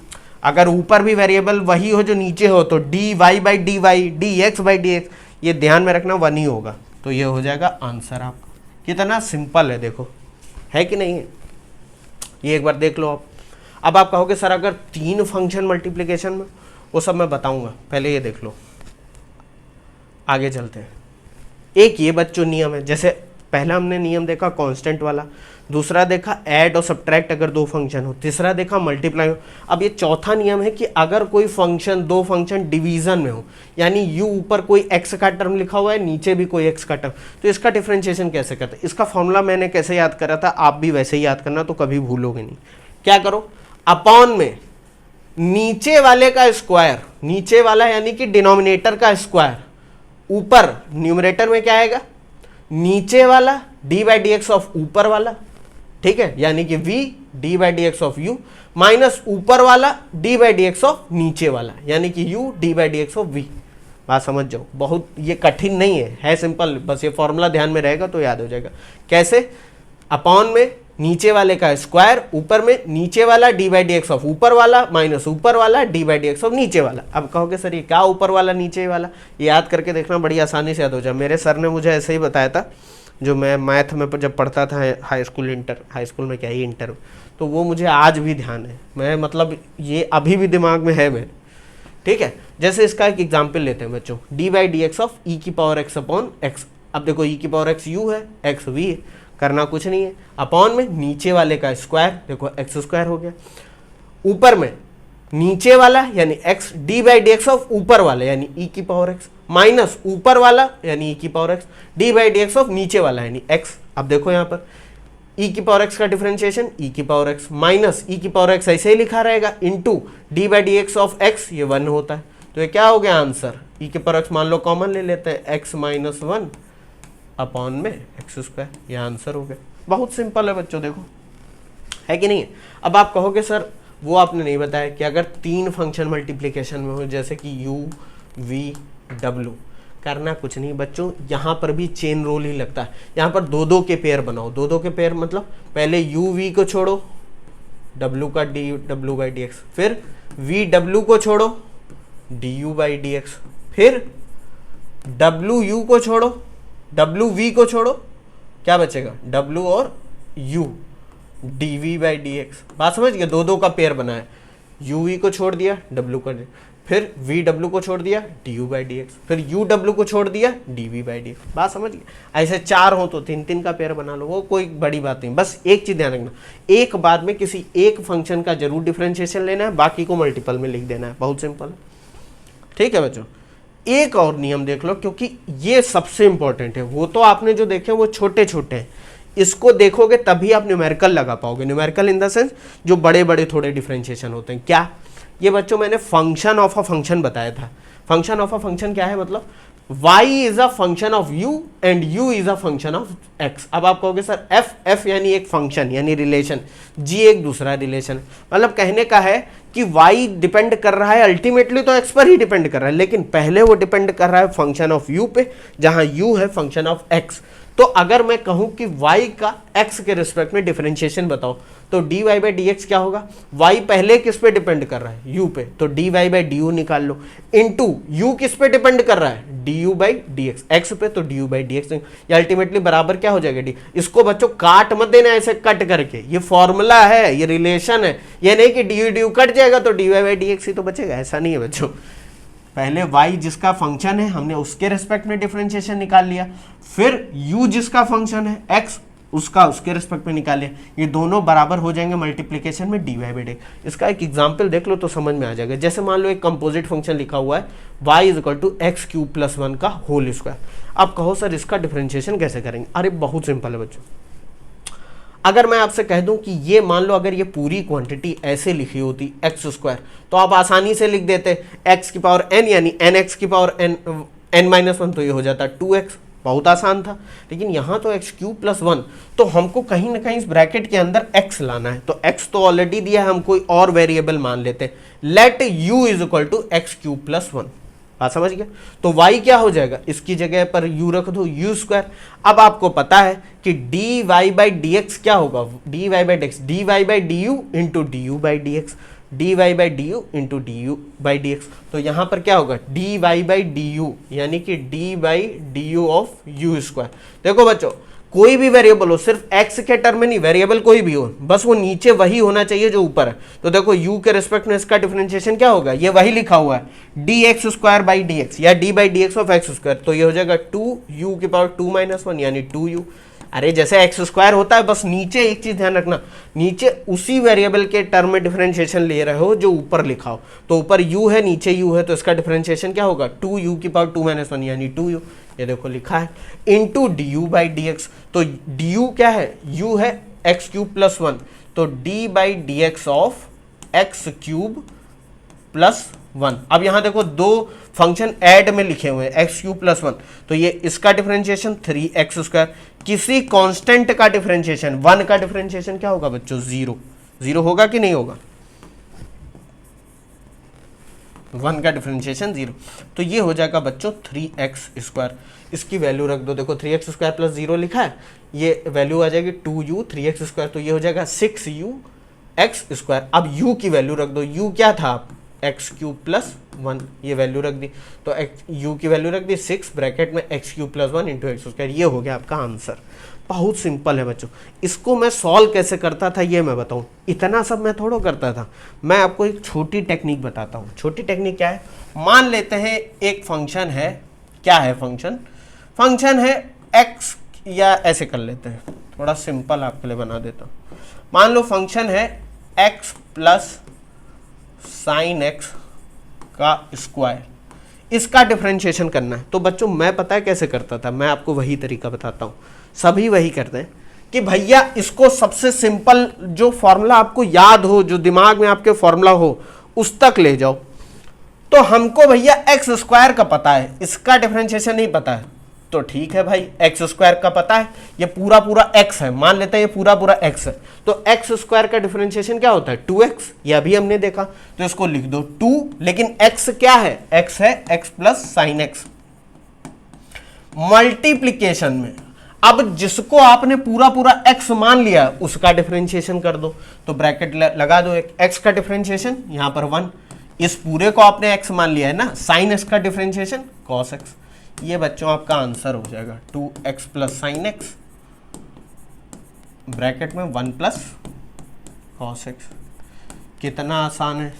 अगर ऊपर भी वेरिएबल वही हो जो नीचे हो, तो d Y by d y, d x by D x, ये ध्यान में रखना 1 ही होगा, तो ये हो जाएगा आंसर आपका। कितना सिंपल है, देखो है कि नहीं है, ये एक बार देख लो आप। अब आप कहोगे सर अगर 3 फंक्शन मल्टीप्लिकेशन में, वो सब मैं बताऊंगा, पहले ये देख लो, आगे चलते हैं। एक ये बच्चों नियम है, जैसे पहला हमने नियम देखा कांस्टेंट वाला, दूसरा देखा ऐड और सब्ट्रैक्ट अगर 2 फंक्शन हो, तीसरा देखा मल्टीप्लाई हो। अब ये चौथा नियम है कि अगर कोई फंक्शन 2 फंक्शन डिवीजन में हो, यानी u ऊपर कोई x का टर्म लिखा हुआ है, नीचे भी कोई x का टर्म, तो इसका डिफरेंशिएशन कैसे करते हैं। इसका फॉर्मूला मैंने कैसे याद करा था, आप भी वैसे ही याद करना, तो कभी भूलोगे नहीं। क्या करो, अपॉन में नीचे वाले का स्क्वायर, नीचे वाला यानी कि डिनोमिनेटर का स्क्वायर, ऊपर न्यूमरेटर में क्या आएगा, नीचे वाला d by D x of ऊपर वाला, ठीक है, यानी कि v d by D x of u minus ऊपर वाला d by D x of नीचे वाला, यानी कि u d by D x of v। बात समझ जाओ, बहुत ये कठिन नहीं है सिंपल, बस ये फॉर्मूला ध्यान में रहेगा तो याद हो जाएगा। कैसे, अपॉन में नीचे वाले का स्क्वायर, ऊपर में नीचे वाला d by D x of ऊपर वाला माइनस ऊपर वाला d by D x of नीचे वाला। अब कहोगे सर ये क्या ऊपर वाला नीचे वाला, ये याद करके देखना, बड़ी आसानी से याद हो जाए। मेरे सर ने मुझे ऐसे ही बताया था, जो मैं मैथ में जब पढ़ता था हाई स्कूल में क्या ही इंटर, तो वो मुझे आज भी ध्यान है, मैं मतलब ये अभी भी दिमाग में है मेरे। ठीक है, जैसे इसका एक एग्जाम्पल लेते हैं बच्चों, D by D x of E की पावर एक्स अपॉन एक्स। अब देखो ई की पावर एक्स यू है, एक्स वी है, करना कुछ नहीं है, अपॉन में नीचे वाले का स्क्वायर, देखो एक्स स्क्वायर हो गया, ऊपर में नीचे वाला यानी x D by D x of ऊपर वाला यानी e की पावर x माइनस ऊपर वाला यानी e की power x D by D x of नीचे वाला यानी x। अब देखो यहाँ पर e की पावर x का डिफरेंशिएशन e की पावर x माइनस e की पावर x ऐसे ही लिखा रहेगा into D by D x of x, ये 1 होता है। तो ये क्या हो गया आंसर, e की पावर x मान लो कॉमन ले लेते हैं, x माइनस 1 अपॉन में एक्स स्क्वायर, ये आंसर हो गया। बहुत सिंपल है बच्चों, देखो है कि नहीं है। अब आप कहोगे सर वो आपने नहीं बताया कि अगर 3 फंक्शन मल्टीप्लिकेशन में हो जैसे कि u v w, करना कुछ नहीं बच्चों, यहाँ पर भी चेन रूल ही लगता है। यहाँ पर 2-2 के पेयर बनाओ, 2-2 के पेयर मतलब पहले u v को छोड़ो w का D W by D x, फिर v w को छोड़ो D u by D x, फिर w u को छोड़ो w v को छोड़ो, क्या बचेगा w और u d v by D x. बात समझ गया, 2-2 का पेयर बनाया, यू वी को छोड़ दिया डब्ल्यू का, फिर वी डब्ल्यू को छोड़ दिया d u by D x, फिर यू डब्ल्यू को छोड़ दिया d v by D x. बात समझ गया। ऐसे 4 हो तो 3-3 का पेयर बना लो, वो कोई बड़ी बात नहीं। बस एक चीज ध्यान रखना, एक बार में किसी एक फंक्शन का जरूर डिफरेंशिएशन लेना है, बाकी को मल्टीपल में लिख देना है, बहुत सिंपल है। ठीक है बच्चों, एक और नियम देख लो क्योंकि ये सबसे इंपॉर्टेंट है। वो तो आपने जो देखे वो छोटे छोटे हैं, इसको देखोगे तभी आप न्यूमेरिकल लगा पाओगे। न्यूमेरिकल इन द सेंस जो बड़े बड़े थोड़े डिफरेंशिएशन होते हैं। क्या ये बच्चों मैंने फंक्शन ऑफ अ फंक्शन बताया था। फंक्शन ऑफ अ फंक्शन क्या है, मतलब y is a function of u and u is a function of x। अब आप कहोगे सर f यानी एक फंक्शन यानी रिलेशन, g एक दूसरा रिलेशन, मतलब कहने का है कि y डिपेंड कर रहा है अल्टीमेटली तो x पर ही डिपेंड कर रहा है, लेकिन पहले वो डिपेंड कर रहा है फंक्शन ऑफ u पे, जहां u है फंक्शन ऑफ x। तो अगर मैं कहूं कि y का x के रिस्पेक्ट में डिफरेंशिएशन बताओ तो dy बाई डी एक्स क्या होगा, y पहले किस पे डिपेंड कर रहा है, u पे, तो dy बाई डी यू निकाल लो, इनटू u किस पे डिपेंड कर रहा है, du by D x, x पे, तो du बाई डी एक्स, ये अल्टीमेटली बराबर क्या हो जाएगा d। इसको बच्चों काट मत देना ऐसे कट करके, ये फॉर्मूला है, ये रिलेशन है, ये नहीं कि du कट जाएगा तो dy बाई डी एक्स ही तो बचेगा, ऐसा नहीं है बच्चों। पहले y जिसका फंक्शन है हमने उसके रिस्पेक्ट में डिफरेंशिएशन निकाल लिया, फिर u जिसका फंक्शन है x उसका उसके रिस्पेक्ट में निकाल लिया, ये दोनों बराबर हो जाएंगे मल्टीप्लिकेशन में dy बाई डी। इसका एक एग्जांपल देख लो तो समझ में आ जाएगा। जैसे मान लो एक कंपोजिट फंक्शन लिखा हुआ है y is equal to x cube plus 1 का होल स्क्वायर। अब कहो सर इसका डिफरेंशिएशन कैसे करेंगे, अरे बहुत सिंपल है बच्चों। अगर मैं आपसे कह दूं कि ये मान लो अगर ये पूरी क्वांटिटी ऐसे लिखी होती एक्स स्क्वायर, तो आप आसानी से लिख देते एक्स की पावर एन यानी एन एक्स की पावर एन माइनस 1, तो ये हो जाता 2x, बहुत आसान था। लेकिन यहाँ तो एक्स क्यूब प्लस 1, तो हमको कहीं ना कहीं इस ब्रैकेट के अंदर x लाना है, तो x तो ऑलरेडी दिया है, हम कोई और वेरिएबल मान लेते हैं, let u is equal to x cube plus 1। बात समझ गया, तो y क्या हो जाएगा, इसकी जगह पर u रख दो, u स्क्वायर। अब आपको पता है कि dy बाई डी एक्स क्या होगा, dy by D x, dy by D you into D u by D x, dy by D you into D u by D x. तो यहाँ पर क्या होगा dy बाई डी यू यानी कि d by D you of u square. देखो बच्चों कोई भी वेरिएबल हो, सिर्फ x के टर्म में नहीं, वेरिएबल कोई भी हो, बस वो नीचे वही होना चाहिए जो ऊपर है। तो देखो u के रिस्पेक्ट में इसका डिफरेंशिएशन क्या होगा, ये वही लिखा हुआ है D X square by D X या D by D x of X square, तो ये हो जाएगा 2u की पावर 2 माइनस 1 यानी 2u। अरे जैसे एक्स स्क्वायर होता है, बस नीचे एक चीज ध्यान रखना, नीचे उसी वेरिएबल के टर्म में डिफरेंशिएशन ले रहे हो जो ऊपर लिखा हो, तो ऊपर u है नीचे u है, तो इसका डिफरेंशिएशन क्या होगा 2u की पावर 2 माइनस 1 यानी 2u, ये देखो लिखा है, into D u by D x. तो डी यू क्या है, u है एक्स क्यूब प्लस 1, तो d by D x of x cube plus 1। अब यहां देखो दो फंक्शन ऐड में लिखे हुए हैं एक्स क्यूब प्लस 1, तो ये इसका डिफरेंशिएशन 3x स्क्वायर, किसी कांस्टेंट का डिफरेंशिएशन 1 का डिफरेंशिएशन क्या होगा बच्चों 0 होगा कि नहीं होगा, 1 का डिफरेंशिएशन 0, तो ये हो जाएगा बच्चों 3x स्क्वायर। इसकी वैल्यू रख दो, देखो 3x स्क्वायर प्लस 0 लिखा है, ये वैल्यू आ जाएगी 2u 3x स्क्वायर, तो ये हो जाएगा 6u x स्क्वायर। अब u की वैल्यू रख दो, u क्या था एक्स क्यूब प्लस 1, ये वैल्यू रख दी, तो यू की वैल्यू रख दी 6 ब्रैकेट में x cube plus 1 into x square, ये हो गया आपका आंसर। बहुत सिंपल है बच्चों। इसको मैं सॉल्व कैसे करता था ये मैं बताऊं, इतना सब मैं थोड़ा करता था। मैं आपको एक छोटी टेक्निक बताता हूँ। छोटी टेक्निक क्या है, मान लेते हैं एक फंक्शन है, क्या है फंक्शन है एक्स, या ऐसे कर लेते हैं, थोड़ा सिंपल आपके लिए बना देता हूँ। मान लो फंक्शन है एक्स प्लस साइन एक्स का स्क्वायर, इसका डिफरेंशिएशन करना है। तो बच्चों मैं पता है कैसे करता था, मैं आपको वही तरीका बताता हूँ, सभी वही करते हैं कि भैया इसको सबसे सिंपल जो फॉर्मूला आपको याद हो, जो दिमाग में आपके फॉर्मूला हो, उस तक ले जाओ। तो हमको भैया एक्स स्क्वायर का पता है, इसका डिफरेंशिएशन नहीं पता है, तो ठीक है भाई, एक्स स्क्वायर का पता है, ये पूरा पूरा एक्स है, मान लेते हैं ये पूरा पूरा एक्स है, तो एक्स स्क्वायर का डिफरेंशिएशन क्या होता है 2x, ये अभी हमने देखा, तो इसको लिख दो 2, लेकिन x क्या है, x है x plus sine x. Multiplication में अब जिसको आपने पूरा पूरा x मान लिया उसका डिफरेंशिएशन कर दो, तो ब्रैकेट लगा दो, एक x का डिफरेंशिएशन यहां पर 1, इस पूरे को आपने x मान लिया है ना, साइन x का डिफरेंशिएशन cos x। ये बच्चों आपका आंसर हो जाएगा 2x plus sine x bracket में 1 प्लस cos x। कितना आसान है,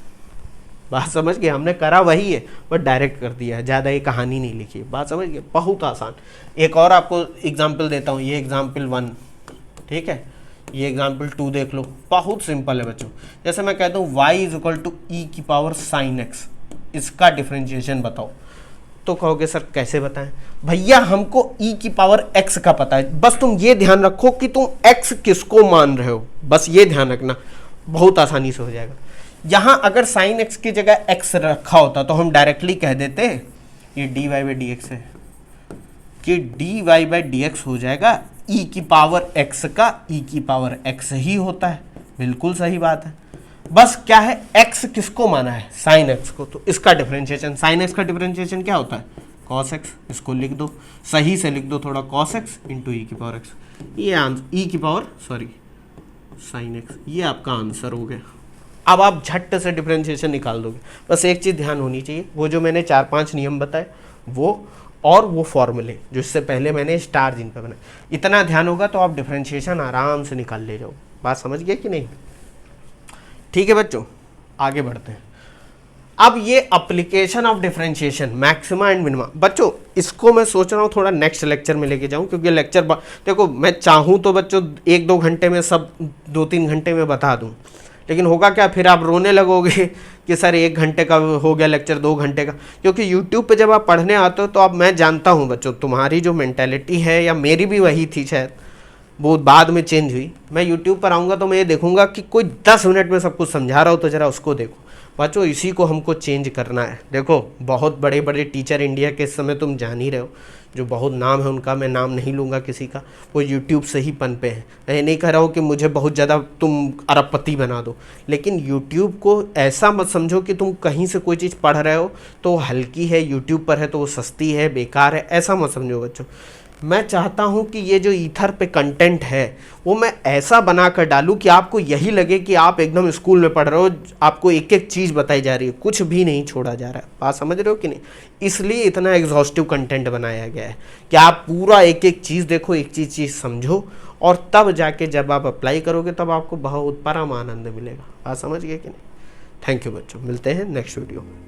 बात समझ गए, हमने करा वही है बट डायरेक्ट कर दिया है, ज़्यादा ये कहानी नहीं लिखी, बात समझ गए, बहुत आसान। एक और आपको एग्जाम्पल देता हूँ, ये एग्जाम्पल 1, ठीक है, ये एग्जाम्पल 2 देख लो, बहुत सिंपल है बच्चों। जैसे मैं कहता हूँ y इज इक्वल टू ई की पावर साइन एक्स, इसका डिफरेंशिएशन बताओ, तो कहोगे सर कैसे बताएं, भैया हमको e की पावर x का पता है, बस तुम ये ध्यान रखो कि तुम x किसको मान रहे हो, बस ये ध्यान रखना, बहुत आसानी से हो जाएगा। यहां अगर साइन x की जगह x रखा होता तो हम डायरेक्टली कह देते ये dy बाई डी एक्स है, कि dy बाई डी एक्स हो जाएगा e की पावर x का, e की पावर x ही होता है, बिल्कुल सही बात है। बस क्या है, x किसको माना है, साइन x को, तो इसका डिफरेंशिएशन, साइन x का डिफरेंशिएशन क्या होता है cos x, इसको लिख दो, सही से लिख दो थोड़ा, cos x इंटू ई की पावर x, ये आंसर ई की पावर सॉरी साइन x, ये आपका आंसर हो गया। अब आप झट से डिफरेंशिएशन निकाल दोगे, बस एक चीज़ ध्यान होनी चाहिए, वो जो मैंने 4-5 नियम बताए वो, और वो फॉर्मूले जो इससे पहले मैंने स्टार जिन पे बनाए, इतना ध्यान होगा तो आप डिफरेंशिएशन आराम से निकाल ले जाओ। बात समझ गए कि नहीं, ठीक है बच्चों, आगे बढ़ते हैं। अब ये application of differentiation, maxima and minima, बच्चों इसको मैं सोच रहा हूँ थोड़ा नेक्स्ट लेक्चर में लेके जाऊँ, क्योंकि लेक्चर देखो मैं चाहूँ तो बच्चों 1-2 घंटे में सब 2-3 घंटे में बता दूँ, लेकिन होगा क्या, फिर आप रोने लगोगे कि सर 1 घंटे का हो गया लेक्चर, 2 घंटे का, क्योंकि यूट्यूब पे जब आप पढ़ने आते हो तो अब मैं जानता हूँ बच्चों तुम्हारी जो मेंटेलिटी है, या मेरी भी वही थी शायद, बहुत बाद में चेंज हुई। मैं यूट्यूब पर आऊँगा तो मैं ये देखूँगा कि कोई 10 मिनट में सब कुछ समझा रहा हो, तो ज़रा उसको देखो बच्चों, इसी को हमको चेंज करना है। देखो बहुत बड़े बड़े टीचर इंडिया के इस समय तुम जान ही रहे हो, जो बहुत नाम है उनका, मैं नाम नहीं लूँगा किसी का, वो यूट्यूब से ही पनपे हैं। मैं ये नहीं कह रहा हूँ कि मुझे बहुत ज़्यादा तुम अरबपति बना दो, लेकिन यूट्यूब को ऐसा मत समझो कि तुम कहीं से कोई चीज़ पढ़ रहे हो तो वो हल्की है, यूट्यूब पर है तो वो सस्ती है, बेकार है, ऐसा मत समझो बच्चों। मैं चाहता हूं कि ये जो ईथर पे कंटेंट है वो मैं ऐसा बना कर डालूं कि आपको यही लगे कि आप एकदम स्कूल में पढ़ रहे हो, आपको एक एक चीज़ बताई जा रही है, कुछ भी नहीं छोड़ा जा रहा है। बात समझ रहे हो कि नहीं, इसलिए इतना एग्जॉस्टिव कंटेंट बनाया गया है कि आप पूरा एक एक चीज़ देखो, एक चीज़ समझो, और तब जाके जब आप अप्लाई करोगे तब आपको बहुत परम आनंद मिलेगा। बात समझ गए कि नहीं। थैंक यू बच्चों, मिलते हैं नेक्स्ट वीडियो में।